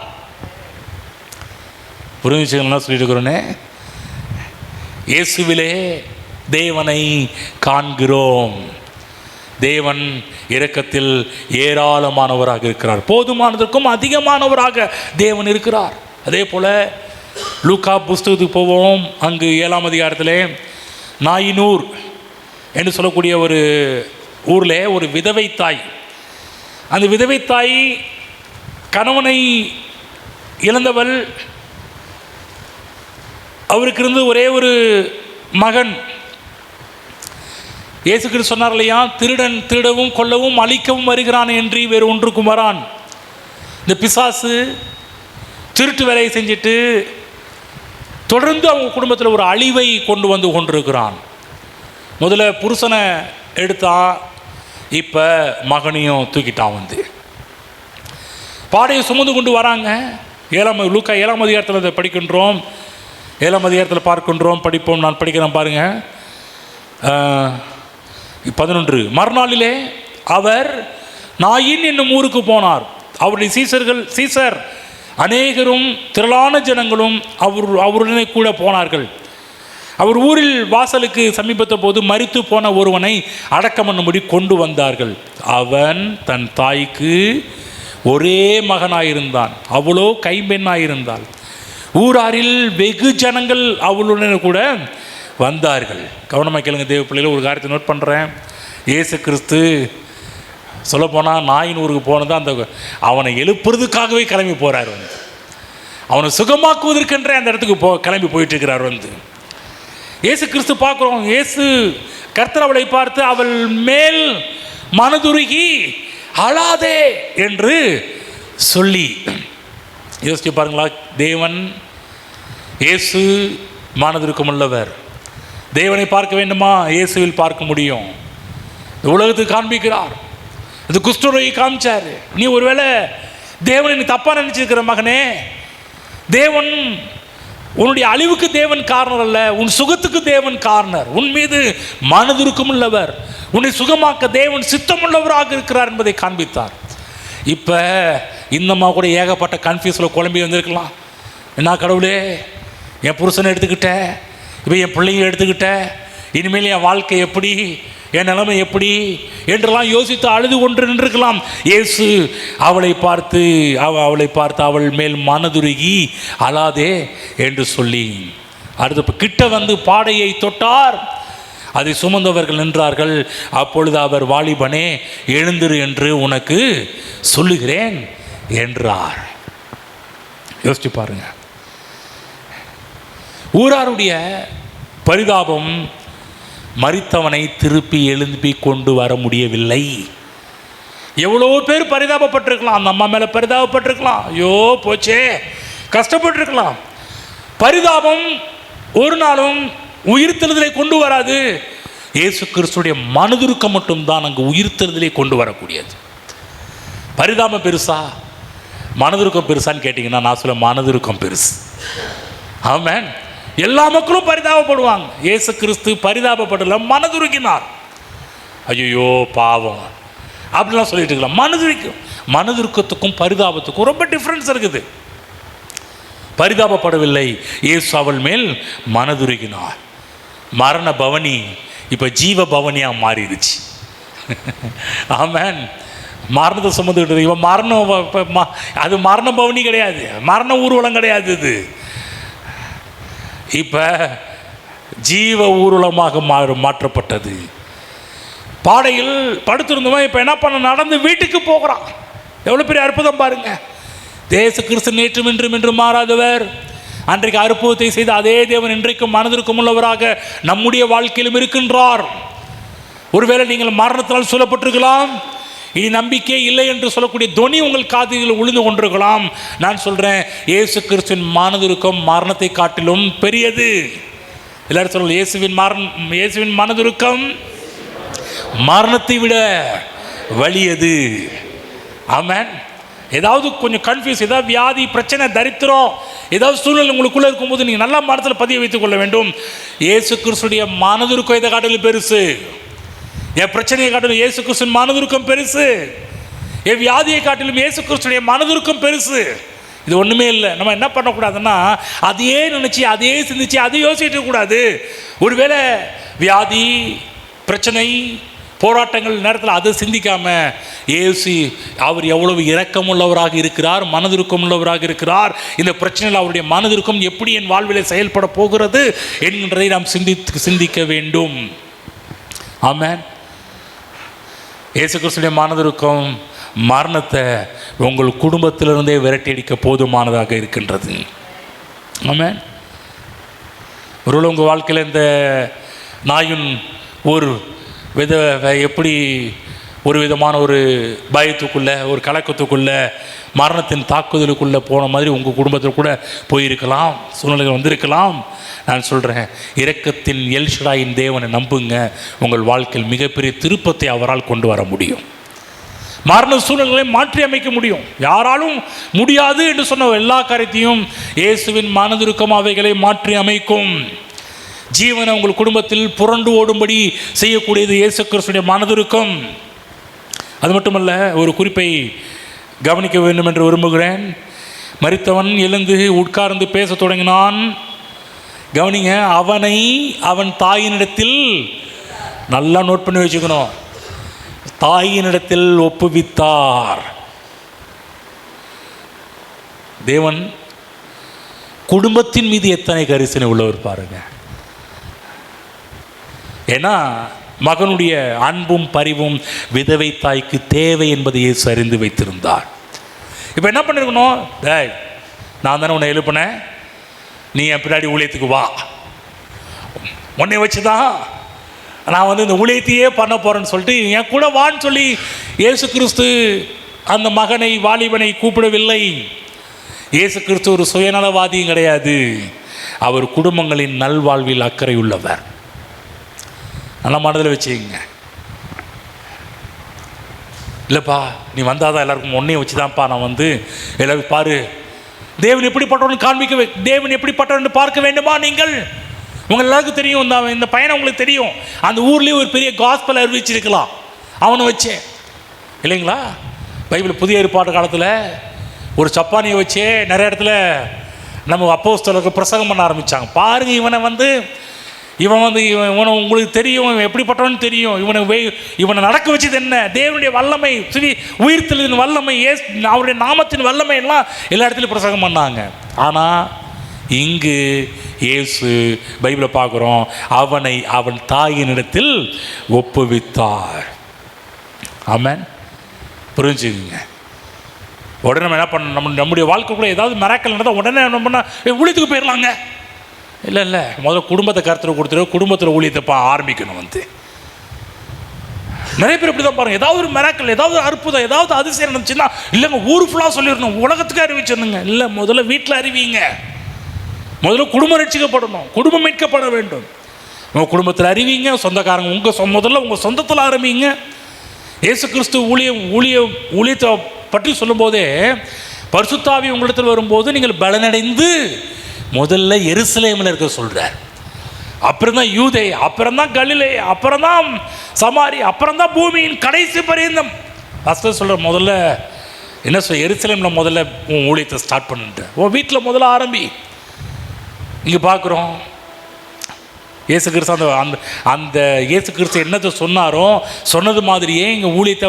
புரிஞ்சுங்களா சொல்லிட்டு இருக்கிறோன்னே, இயேசுவிலே தேவனை காண்கிறோம். தேவன் இரக்கத்தில் ஏராளமானவராக இருக்கிறார், போதுமானதற்கும் அதிகமானவராக தேவன் இருக்கிறார். அதே போல் லூக்கா புஸ்தகத்துக்கு போவோம். அங்கு 7ஆம் அதிகாரத்திலே நாயினூர் என்று சொல்லக்கூடிய ஒரு ஊரில் ஒரு விதவை தாய், அந்த விதவை தாய் கணவனை இழந்தவள். அவருக்கு இருந்து ஒரே ஒரு மகன். இயேசு கிறிஸ்து சொன்னார் இல்லையா, திருடன் திருடவும் கொல்லவும் அழிக்கவும் வருகிறான் என்று வேறு ஒன்றுக்கும் வரான். இந்த பிசாசு திருட்டு வேலையை செஞ்சுட்டு தொடர்ந்து அவங்க குடும்பத்தில் ஒரு அழிவை கொண்டு வந்து கொண்டிருக்கிறான். முதல்ல புருஷனை எடுத்தான், இப்போ மகனையும் தூக்கிட்டான். பாடையை சுமந்து கொண்டு வராங்க. லூக்கா 7ஆம் அதிகாரத்தில் அதை படிக்கின்றோம். 7ஆம் அதிகாரத்தில் பார்க்கின்றோம், படிப்போம். நான் படிக்கிறேன் பாருங்கள். 11. மறுநாளிலே அவர் நாயின் என்னும் ஊருக்கு போனார். அவருடைய சீசர் அநேகரும் திரளான ஜனங்களும் அவருடனே கூட போனார்கள். அவர் ஊரில் வாசலுக்கு சமீபத்த போது மரித்து போன ஒருவனை அடக்கம் பண்ணும்படி கொண்டு வந்தார்கள். அவன் தன் தாய்க்கு ஒரே மகனாயிருந்தான், அவளோ கைம்பெண்ணாயிருந்தாள். ஊராரில் வெகு ஜனங்கள் அவளுடன் கூட வந்தார்கள். கவனமாக கேளுங்க தேவ பிள்ளைகள், ஒரு காரியத்தை நோட் பண்ணுறேன். இயேசு கிறிஸ்து சொல்லப்போனால் நாயின் ஊருக்கு போனது அந்த அவனை எழுப்புறதுக்காகவே கிளம்பி போகிறார் வந்து, அவனை சுகமாக்குவதற்கென்றே அந்த இடத்துக்கு கிளம்பி போயிட்டு இருக்கிறார் வந்து. இயேசு கிறிஸ்து பார்க்குறோம், இயேசு கர்த்தர் அவளை பார்த்து அவள் மேல் மனதுருகி அழாதே என்று சொல்லி, யோசிச்சு பாருங்களா, தேவன் இயேசு மனதுருக்கமுள்ளவர். தேவனை பார்க்க வேண்டுமா? இயேசுவில் பார்க்க முடியும். உலகத்துக்கு காண்பிக்கிறார், இது குஷ்டரோகியை காமிச்சார். நீ ஒருவேளை தேவனை நீ தப்பாக நினச்சிருக்கிற மகனே, தேவன் உன்னுடைய அழிவுக்கு தேவன் காரணர் அல்ல, உன் சுகத்துக்கு தேவன் காரணர். உன் மீது மனதுருக்கம் உள்ளவர், உன்னை சுகமாக்க தேவன் சித்தமுள்ளவராக இருக்கிறார் என்பதை காண்பித்தார். இப்போ இன்னமா கூட ஏகப்பட்ட கன்ஃபியூஸில் குழம்பி வந்திருக்கலாம். என்ன கடவுளே, என் புருஷனை எடுத்துக்கிட்டேன், இப்போ என் பிள்ளைங்க எடுத்துக்கிட்டேன், இனிமேல் என் வாழ்க்கை எப்படி, என் நிலைமை எப்படி என்றெல்லாம் யோசித்து அழுது கொண்டு நின்றிருக்கலாம். இயேசு அவளை பார்த்து அவள் மேல் மனதுருகி அழாதே என்று சொல்லி, அடுத்து கிட்ட வந்து பாடையை தொட்டார். அதை சுமந்தவர்கள் நின்றார்கள். அப்பொழுது அவர், வாலிபனே எழுந்திரு என்று உனக்கு சொல்லுகிறேன் என்றார். யோசிச்சு பாருங்க, ஊராருடைய பரிதாபம் மரித்தவனை திருப்பி எழுப்பி கொண்டு வர முடியவில்லை. எவ்வளோ பேர் பரிதாபப்பட்டிருக்கலாம், அந்த அம்மா மேலே பரிதாபப்பட்டிருக்கலாம், ஐயோ போச்சே கஷ்டப்பட்டிருக்கலாம். பரிதாபம் ஒரு நாளும் உயிர்த்தெழுதலை கொண்டு வராது. இயேசு கிறிஸ்துடைய மனதுருக்கம் மட்டும்தான் அங்கு உயிர்த்தெழுதலை கொண்டு வரக்கூடியது. பரிதாபம் பெருசா மனதுருக்கம் பெருசான்னு கேட்டிங்கன்னா நான் சொல்ல மனதுருக்கம் பெருசு. ஆமென். எல்லா மக்களும் பரிதாபப்படுவாங்க, இயேசு கிறிஸ்து பரிதாபப்படல, மனதுருக்கினார். ஐயோ பாவம் அப்படிலாம் சொல்லிட்டு இருக்கலாம். மனதுருக்கத்துக்கும் பரிதாபத்துக்கும் ரொம்ப டிஃப்ரென்ஸ் இருக்குது. பரிதாபப்படவில்லை, இயேசு அவள் மேல் மனதுருகினார். மரண பவனி இப்போ ஜீவ பவனியாக மாறிடுச்சு. ஆமென். மரணத்தை சுமந்துக்கிட்டு இவன் மரணம், அது மரண பவனி கிடையாது, மரண ஊர்வலம் கிடையாது. இது இப்போ ஜீவ ஊர்வலமாக மாற்றப்பட்டது. பாடையில் படுத்திருந்தவன் இப்போ என்ன பண்ண, நடந்து வீட்டுக்கு போகிறான். எவ்வளோ பெரிய அற்புதம் பாருங்க. தேச கிறிஸ்து நேற்றும் இன்றும் என்று மாறாதவர். அன்றைக்கு அற்புதத்தை செய்த அதே தேவன் இன்றைக்கும் மனதிற்கும் உள்ளவராக நம்முடைய வாழ்க்கையிலும் இருக்கின்றார். ஒருவேளை நீங்கள் மரணத்தினால் சொல்லப்பட்டிருக்கலாம், இனி நம்பிக்கை இல்லை என்று சொல்லக்கூடிய துணி உங்கள் காதுகளில் விழுந்து கொண்டிருக்கலாம். நான் சொல்கிறேன், இயேசு கிறிஸ்துவின் மனதுருக்கம் மரணத்தை காட்டிலும் பெரியது. எல்லாரும் சொல்லுங்கள், இயேசுவின் மனதுருக்கம் மரணத்தை விட வலியது. ஆமென். ஏதாவது கொஞ்சம் கன்ஃபியூஸ், ஏதாவது வியாதி, பிரச்சனை, தரித்திரம், ஏதாவது சூழ்நிலை உங்களுக்குள்ளே இருக்கும்போது நீங்கள் நல்லா மனத்தில் பதிய வைத்துக் கொள்ள வேண்டும். இயேசு கிறிஸ்துடைய மனதுருக்கம் இதை காட்டிலும் பெருசு. என் பிரச்சனையை காட்டிலும் இயேசு கிறிஸ்துவின் மனதுருக்கம் பெருசு. என் வியாதியை காட்டிலும் இயேசு கிறிஸ்துடைய மனதுருக்கம் பெருசு. இது ஒன்றுமே இல்லை. நம்ம என்ன பண்ணக்கூடாதுன்னா, அதையே நினச்சி, அதையே சிந்திச்சு, அதை யோசிக்க கூடாது. ஒருவேளை வியாதி, பிரச்சனை, போராட்டங்கள் நேரத்தில் அதை சிந்திக்காமல், இயேசு அவர் எவ்வளவு இரக்கமுள்ளவராக இருக்கிறார், மனதுருக்கம் உள்ளவராக இருக்கிறார், இந்த பிரச்சனையில் அவருடைய மனதுருக்கம் எப்படி என் வாழ்விலே செயல்பட போகிறது என்கின்றதை நாம் சிந்திக்க வேண்டும். ஆமென். இயேசு கிறிஸ்துவின் மனதுருக்கம் மரணத்தை உங்கள் குடும்பத்திலிருந்தே விரட்டியடிக்க போதுமானதாக இருக்கின்றது. ஆமென். ஒரு உங்கள் வாழ்க்கையில் இந்த நாயின் ஒரு எப்படி ஒரு விதமான ஒரு பயத்துக்குள்ளே, ஒரு கலக்கத்துக்குள்ளே, மரணத்தின் தாக்குதலுக்குள்ளே போன மாதிரி உங்கள் குடும்பத்தில் கூட போயிருக்கலாம், சூழ்நிலைகள் வந்திருக்கலாம். நான் சொல்கிறேன், இரக்கத்தின் எல்ஷடாயின் தேவனை நம்புங்க. உங்கள் வாழ்க்கையில் மிகப்பெரிய திருப்பத்தை அவரால் கொண்டு வர முடியும். மரண சூழ்நிலைகளை மாற்றி அமைக்க முடியும். யாராலும் முடியாது என்று சொன்ன எல்லா காரியத்தையும் இயேசுவின் மனதுருக்கம் அவைகளை மாற்றி அமைக்கும். ஜீவனை உங்கள் குடும்பத்தில் புரண்டு ஓடும்படி செய்யக்கூடியது இயேசு கிறிஸ்துவின் மனதுருக்கம். அது மட்டுமல்ல, ஒரு குறிப்பை கவனிக்க வேண்டும் என்று விரும்புகிறேன். மரித்தவன் எழுந்து உட்கார்ந்து பேச தொடங்கினான். கவனிங்க, அவனை அவன் தாயினிடத்தில், நல்லா நோட் பண்ணி வச்சுக்கணும், தாயினிடத்தில் ஒப்புவித்தார். தேவன் குடும்பத்தின் மீது எத்தனை கரிசனை உள்ளவர் பாருங்க. ஏன்னா மகனுடைய அன்பும் பரிவும் விதவை தாய்க்கு தேவை என்பதை இயேசு அறிந்து வைத்திருந்தார். இப்போ என்ன பண்ணிருக்கணும்? டேய், நான் தானே உன்னை எழுப்பினேன், நீ என் பின்னாடி ஊழியத்துக்கு வா, உன்னை வச்சு தான் நான் வந்து இந்த ஊழியத்தையே பண்ண போகிறேன்னு சொல்லிட்டு என் கூட வான்னு சொல்லி இயேசு கிறிஸ்து அந்த மகனை வாலிபனை கூப்பிடவில்லை. இயேசு கிறிஸ்து ஒரு சுயநலவாதியும் கிடையாது. அவர் குடும்பங்களின் நல்வாழ்வில் அக்கறை உள்ளவர். நல்ல மனதில் வச்சுங்க. இல்லைப்பா, நீ வந்தாதான் எல்லாருக்கும் ஒன்றையும் வச்சு தான்ப்பா நான் வந்து எல்லாரும் பாரு, தேவன் எப்படிப்பட்டவன் காண்பிக்க, தேவன் எப்படிப்பட்டவன் பார்க்க வேண்டுமா? நீங்கள் உங்கள் எல்லாருக்கும் தெரியும், இந்த பையனை உங்களுக்கு தெரியும், அந்த ஊர்லேயே ஒரு பெரிய காஸ்பல் அறிவிச்சிருக்கலாம் அவனை வச்சேன் இல்லைங்களா? பைபிள் புதிய ஏற்பாட்டு காலத்தில் ஒரு சப்பானியை வச்சே நிறைய இடத்துல நம்ம அப்போஸ்தலருக்கு பிரசங்கம் பண்ண ஆரம்பித்தாங்க. பாருங்கள், இவனை உங்களுக்கு தெரியும், இவன் எப்படிப்பட்டவன்னு தெரியும், இவனை நடக்க வச்சது என்ன? தேவனுடைய வல்லமை, உயிர்த்தலின் வல்லமை, அவருடைய நாமத்தின் வல்லமை எல்லாம் எல்லா இடத்துலையும் பிரசங்கம் பண்ணாங்க. ஆனால் இங்கு இயேசு பைபிளை பார்க்குறோம், அவனை அவன் தாயினிடத்தில் ஒப்புவித்தார். ஆமென். புரிஞ்சுக்குங்க. உடனே நம்ம என்ன பண்ண, நம்முடைய வாழ்க்கைக்குள்ளே ஏதாவது மிராக்கல் நடந்தால் உடனே என்ன பண்ணால் ஊழியத்துக்கு போயிடலாங்க. இல்லை, முதல்ல குடும்பத்தை கருத்தில் கொடுத்துரு, குடும்பத்தில் ஊழியத்தை ஆரம்பிக்கணும். நிறைய பேர் இப்படி தான் பாருங்கள், ஏதாவது ஒரு மிராக்கல், ஏதாவது அற்புதம், ஏதாவது அதிசயம் நடந்துச்சுன்னா இல்லைங்க ஊர் ஃபுல்லாக சொல்லிடணும், உலகத்துக்கு அறிவிச்சிருந்துங்க. இல்லை, முதல்ல வீட்டில் அறிவிங்க. முதல்ல குடும்பம் ரட்சிக்கப்படணும், குடும்பம் மீட்கப்பட வேண்டும். உங்கள் குடும்பத்தில் அறிவிங்க, சொந்தக்காரங்க முதல்ல உங்கள் சொந்தத்தில் ஆரம்பிங்க. இயேசு கிறிஸ்து ஊழியத்தை பற்றி சொல்லும்போதே பரிசுத்த ஆவி உங்களிடத்தில் வரும்போது நீங்கள் பலனடைந்து முதல்ல எருசலேமில் இருக்க சொல்கிறார். அப்புறம் தான் யூதே, அப்புறம் தான் கலிலே, அப்புறம் தான் சமாரி, அப்புறம் தான் பூமியின் கடைசி பரியந்தம். ஃபஸ்ட்டு சொல்கிற முதல்ல என்ன எருசலேமில் முதல்ல உன் ஊழியத்தை ஸ்டார்ட் பண்ணிட்டு உன் வீட்டில் முதல்ல ஆரம்பி. இங்கே பார்க்குறோம் இயேசு கிறிஸ்து அந்த இயேசு கிறிஸ்து என்னத்தை சொன்னாரோ சொன்னது மாதிரியே இங்கே ஊழியத்தை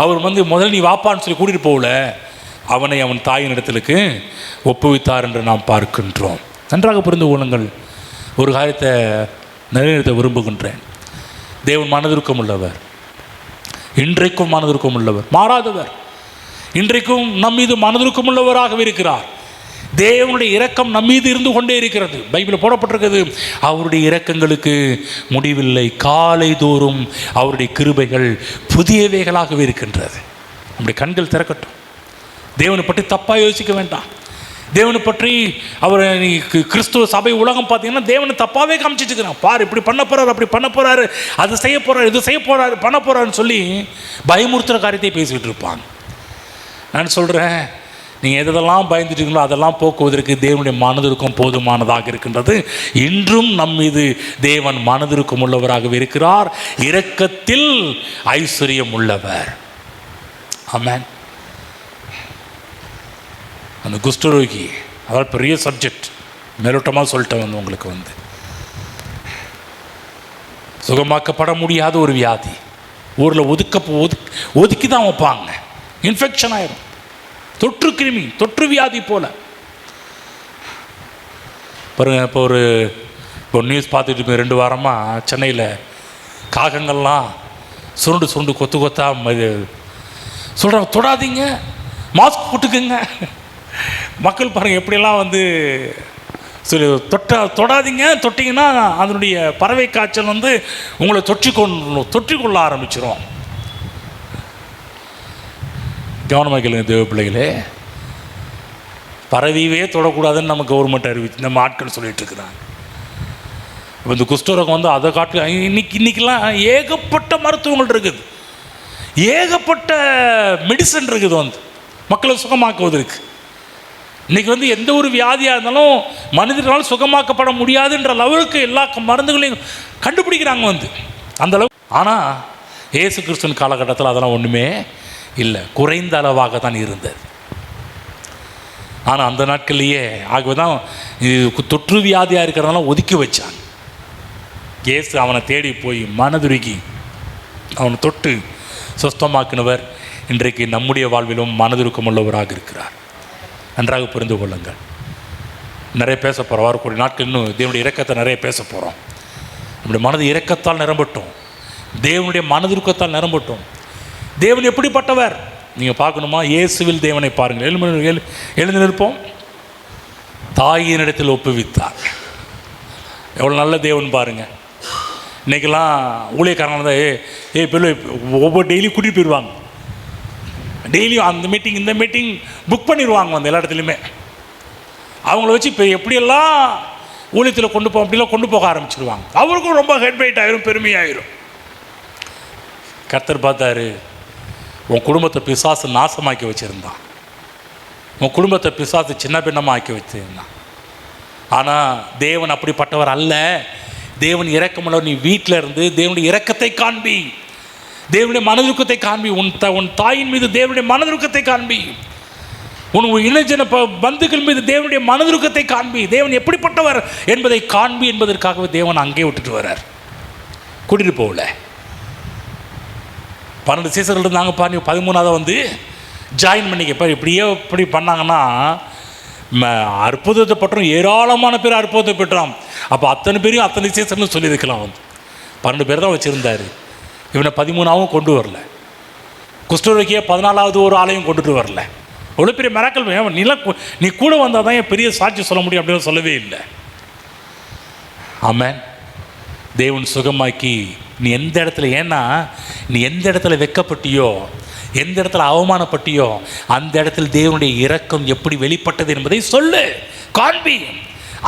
அவர் முதல்ல நீ வாப்பான்னு சொல்லி கூட்டிகிட்டு போகல, அவனை அவன் தாயின் இடத்துக்கு ஒப்புவித்தார் என்று நாம் பார்க்கின்றோம். நன்றாக புரிந்து கொள்ளுங்கள். ஒரு காரியத்தை நிறைவேற்ற விரும்புகின்றேன். தேவன் மனதிற்கும் உள்ளவர், இன்றைக்கும் மனதிற்கும் உள்ளவர், மாறாதவர். இன்றைக்கும் நம் மீது மனதிற்கும் உள்ளவராகவே இருக்கிறார். தேவனுடைய இரக்கம் நம் மீது இருந்து கொண்டே இருக்கிறது. பைபிளில் போடப்பட்டிருக்கிறது, அவருடைய இரக்கங்களுக்கு முடிவில்லை, காலை தோறும் அவருடைய கிருபைகள் புதியவைகளாகவே இருக்கின்றது. நம்முடைய கண்கள் திறக்கட்டும். தேவனை பற்றி தப்பாக யோசிக்க வேண்டாம். தேவனை பற்றி அவர் கிறிஸ்துவ சபை உலகம் பார்த்தீங்கன்னா தேவனை தப்பாகவே காமிச்சிட்டு இருக்கிறாங்க. பார், இப்படி பண்ண போகிறார், அப்படி பண்ண போகிறாரு, அது செய்ய போகிறார், இது செய்ய போகிறாரு, பண்ண போகிறாருன்னு சொல்லி பயமுறுத்துகிற காரியத்தை பேசிக்கிட்டு இருப்பாங்க. நான் சொல்கிறேன், நீங்கள் எதெல்லாம் பயந்துட்டீங்களோ அதெல்லாம் போக்குவதற்கு தேவனுடைய மனதிற்கும் போதுமானதாக இருக்கின்றது. இன்றும் நம் மீது தேவன் மனதிற்கும் உள்ளவராகவே இருக்கிறார். இரக்கத்தில் ஐஸ்வர்யம் உள்ளவர். ஆமென். அந்த குஷ்டரோகி, அதாவது பெரிய சப்ஜெக்ட், மேலோட்டமாக சொல்லிட்டேன். உங்களுக்கு சுகமாக்கப்பட முடியாத ஒரு வியாதி, ஊரில் ஒதுக்கி தான் வைப்பாங்க. இன்ஃபெக்ஷன் ஆயிரும், தொற்று கிருமி, தொற்று வியாதி போல பாருங்க. இப்போ நியூஸ் பார்த்துட்டு இருப்பேன், 2 வாரமாக சென்னையில் காகங்கள்லாம் சுருண்டு கொத்து கொத்தா சொல்கிறாங்க, தொடாதீங்க, மாஸ்க் போட்டுக்குங்க. மக்கள் பாருங்கள் எப்படியெல்லாம் சொல்லி தொடாதீங்க, தொட்டிங்கன்னா அதனுடைய பறவை காய்ச்சல் உங்களை தொற்றிக்கொள்ள ஆரம்பிச்சிடும். கவனமாக கேளுங்க தேவ பிள்ளைகளே, பறவையே தொடக்கூடாதுன்னு நம்ம கவர்மெண்ட் அறிவிச்சு நம்ம ஆட்கள் சொல்லிட்டு இருக்கிறாங்க. இப்போ இந்த குஷ்டரோகம் அதை காட்டு இன்னைக்கெல்லாம் ஏகப்பட்ட மருத்துவங்கள் இருக்குது, ஏகப்பட்ட மெடிசன் இருக்குது மக்களை சுகமாக்குவதற்கு. இன்றைக்கி எந்த ஒரு வியாதியாக இருந்தாலும் மனிதர்களால் சுகமாக்கப்பட முடியாதுன்ற அளவுக்கு எல்லா மருந்துகளையும் கண்டுபிடிக்கிறாங்க அந்த அளவுக்கு. ஆனால் இயேசு கிறிஸ்துவின் காலகட்டத்தில் அதெல்லாம் ஒன்றுமே இல்லை, குறைந்த அளவாக தான் இருந்தது. ஆனால் அந்த நாட்கள்லேயே ஆகவே தான் தொற்று வியாதியாக இருக்கிறதெல்லாம் ஒதுக்கி வச்சாங்க. இயேசு அவனை தேடி போய் மனதுருகி அவனை தொட்டு சுஸ்தமாக்கினவர் இன்றைக்கு நம்முடைய வாழ்விலும் மனதிற்கும் உள்ளவராக இருக்கிறார். நன்றாக புரிந்து கொள்ளுங்கள். நிறைய பேச போகிறோம், வரக்கூடிய நாட்கள் இன்னும் தேவனுடைய இரக்கத்தை நிறைய பேச போகிறோம். நம்முடைய மனது இரக்கத்தால் நிரம்பட்டும். தேவனுடைய மனதுருக்கத்தால் நிரம்பட்டும். தேவன் எப்படிப்பட்டவர் நீங்கள் பார்க்கணுமா? இயேசுவில் தேவனை பாருங்கள். எழுந்து நிற்போம். தாயினிடத்தில் ஒப்புவித்தார். எவ்வளோ நல்ல தேவன் பாருங்கள். இன்றைக்கெல்லாம் ஊழியக்காரங்க தான் பிள்ளை ஒவ்வொரு டெய்லியும் கூட்டிகிட்டு போயிடுவாங்க. டெய்லியும் அந்த மீட்டிங் இந்த மீட்டிங் புக் பண்ணிடுவாங்க. அந்த எல்லா இடத்துலையுமே அவங்கள வச்சு இப்போ எப்படியெல்லாம் ஊழியத்தில் அப்படிலாம் கொண்டு போக ஆரம்பிச்சிடுவாங்க. அவருக்கும் ரொம்ப ஹெட்வைட் ஆயிரும், பெருமையாயிரும். கர்த்தர் பார்த்தாரு, உன் குடும்பத்தை பிசாசு நாசமாக்கி வச்சுருந்தான். உன் குடும்பத்தை பிசாசு சின்ன பின்னமாக ஆக்கி வச்சுருந்தான். ஆனால் தேவன் அப்படிப்பட்டவர் அல்ல. தேவன் இரக்கமுள்ளவர். நீ வீட்டில் இருந்து தேவனுடைய இரக்கத்தை காண்பி, தேவனுடைய மனதுருக்கத்தை காண்பி. உன் தாயின் மீது தேவனுடைய மனதுருக்கத்தை காண்பி. உன் இளைஞன பந்துக்கள் மீது தேவனுடைய மனதுருக்கத்தை காண்பி. தேவன் எப்படிப்பட்டவர் என்பதை காண்பி என்பதற்காகவே தேவன் அங்கே விட்டுட்டு வர்றார், கூட்டிகிட்டு போகல. 12 சீசர்கள் இருந்தாங்கப்பா, நீ 13ஆவது வந்து ஜாயின் பண்ணிக்கப்பா. இப்படியே இப்படி பண்ணாங்கன்னா அற்புதத்தை பற்றும் ஏராளமான பேர் அற்புதத்தை பெற்றான். அப்போ அத்தனை பேரையும் அத்தனை சீசர்னு சொல்லியிருக்கலாம். வந்து 12 பேர் தான் வச்சுருந்தார். இவனை 13ஆவும் கொண்டு வரல. குஷ்டரோகியை 14ஆவது ஒரு ஆளையும் கொண்டுட்டு வரல. அவ்வளோ பெரிய மிராக்கல். நீ கூட வந்தால் தான் என் பெரிய சாட்சி சொல்ல முடியும் அப்படின்னு சொல்லவே இல்லை. ஆமென். தேவன் சுகமாக்கி நீ எந்த இடத்துல, ஏன்னா நீ எந்த இடத்துல வெட்கப்பட்டியோ, எந்த இடத்துல அவமானப்பட்டியோ, அந்த இடத்துல தேவனுடைய இரக்கம் எப்படி வெளிப்பட்டது என்பதை சொல்லு, காண்பி.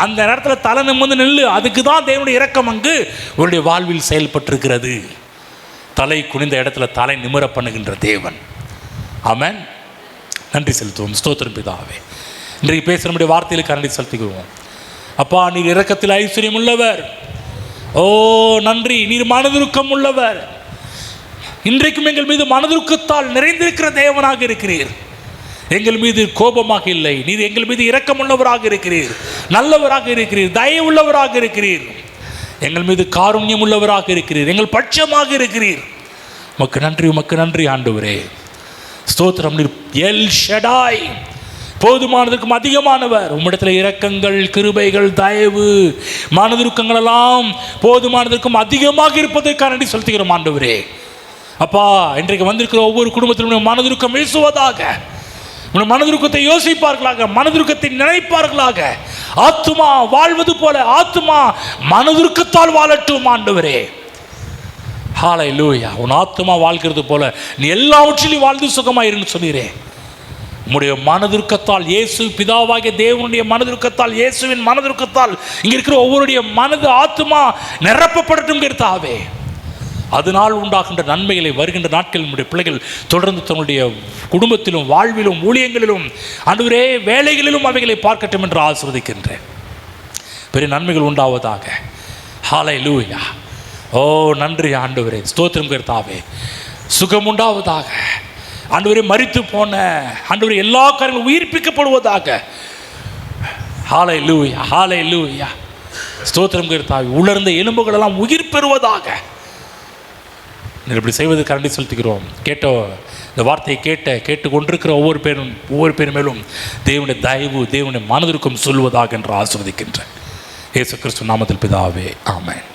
அந்த இடத்துல தலை நிமிர்ந்து நில்லு. அதுக்கு தான் தேவனுடைய இரக்கம் அங்கு உன்னுடைய வாழ்வில் செயல்பட்டிருக்கிறது. தலை குனிந்த இடத்துல தலை நிமிர பண்ணுகின்ற தேவன். ஆமென். நன்றி செலுத்துவோம். ஸ்தோத்திரம் பிதாவே. இன்றைக்கு பேச நம்முடைய வார்த்தைகளுக்கு நன்றி செலுத்திக்குவோம். அப்பா, நீர் இரக்கத்தில் ஐஸ்வர்யம் உள்ளவர். ஓ நன்றி. நீர் மனதுருக்கம் உள்ளவர். இன்றைக்கும் எங்கள் மீது மனதுருக்கத்தால் நிறைந்திருக்கிற தேவனாக இருக்கிறீர். எங்கள் மீது கோபமாக இல்லை. நீர் எங்கள் மீது இரக்கம் உள்ளவராக இருக்கிறீர், நல்லவராக இருக்கிறீர், தயவுள்ளவராக இருக்கிறீர். எங்கள் மீது காருண்யம் உள்ளவராக இருக்கிறீர், எங்கள் பட்சமாக இருக்கிறீர். உமக்கு நன்றி, உமக்கு நன்றி ஆண்டவரே. ஸ்தோத்திரம். நீர் எல் ஷடாய், போதுமானதற்கும் அதிகமானவர். உம்மிடத்தில் இரக்கங்கள், கிருபைகள், தயவு, மனதுருக்கங்கள் எல்லாம் போதுமானதற்கும் அதிகமாக இருப்பதற்காக நன்றி செலுத்துகிறோம் ஆண்டவரே. அப்பா, இன்றைக்கு வந்திருக்கிற ஒவ்வொரு குடும்பத்திலும் மனதுருக்கம் வீசுவதாக, மனதுருக்கத்தை யோசிப்பார்களாக, மனதுருக்கத்தை நினைப்பார்களாக. ஆத்துமா வாழ்வது போல ஆத்துமா மனதுருக்கத்தால் வாழட்டும் ஆண்டவரே. ஹல்லேலூயா. உன் ஆத்துமா வாழ்கிறது போல நீ எல்லாவற்றிலும் வாழ்ந்து சுகமாயிருன்னு சொல்கிறேன். உம்முடைய மனதுருக்கத்தால், இயேசு பிதாவாகிய தேவனுடைய மனதுருக்கத்தால், இயேசுவின் மனதுருக்கத்தால் இங்கே இருக்கிற ஒவ்வொருடைய மனது ஆத்துமா நிரப்பப்படட்டும் கர்த்தாவே. அதனால் உண்டாகின்ற நன்மைகளை வருகின்ற நாட்களில் நம்முடைய பிள்ளைகள் தொடர்ந்து தன்னுடைய குடும்பத்திலும், வாழ்விலும், ஊழியங்களிலும், ஆண்டவரே வேலைகளிலும் அவைகளை பார்க்கட்டும் என்று ஆசீர்வதிக்கின்றேன். பெரிய நன்மைகள் உண்டாவதாக. ஹல்லேலூயா. ஓ நன்றி ஆண்டவரே. ஸ்தோத்திரம் கர்த்தாவே. சுகம் உண்டாவதாக ஆண்டவரே. மரித்து போன ஆண்டவரே எல்லா காரியங்களும் உயிர்ப்பிக்கப்படுவதாக. ஹல்லேலூயா, ஹல்லேலூயா. ஸ்தோத்திரம் கர்த்தாவே. உலர்ந்த எலும்புகள் எல்லாம் உயிர் பெறுவதாக. நீர் இப்படி செய்வதற்கு நன்றி செலுத்துகிறோம். இந்த வார்த்தையை கேட்டு கொண்டிருக்கிற ஒவ்வொரு பேரும் மேலும் தேவனுடைய தயவு, தேவனுடைய மனதிற்கும் சொல்வதாக என்று ஆசீர்வதிக்கின்றேன். இயேசு கிறிஸ்து நாமத்தில் பிதாவே, ஆமென்.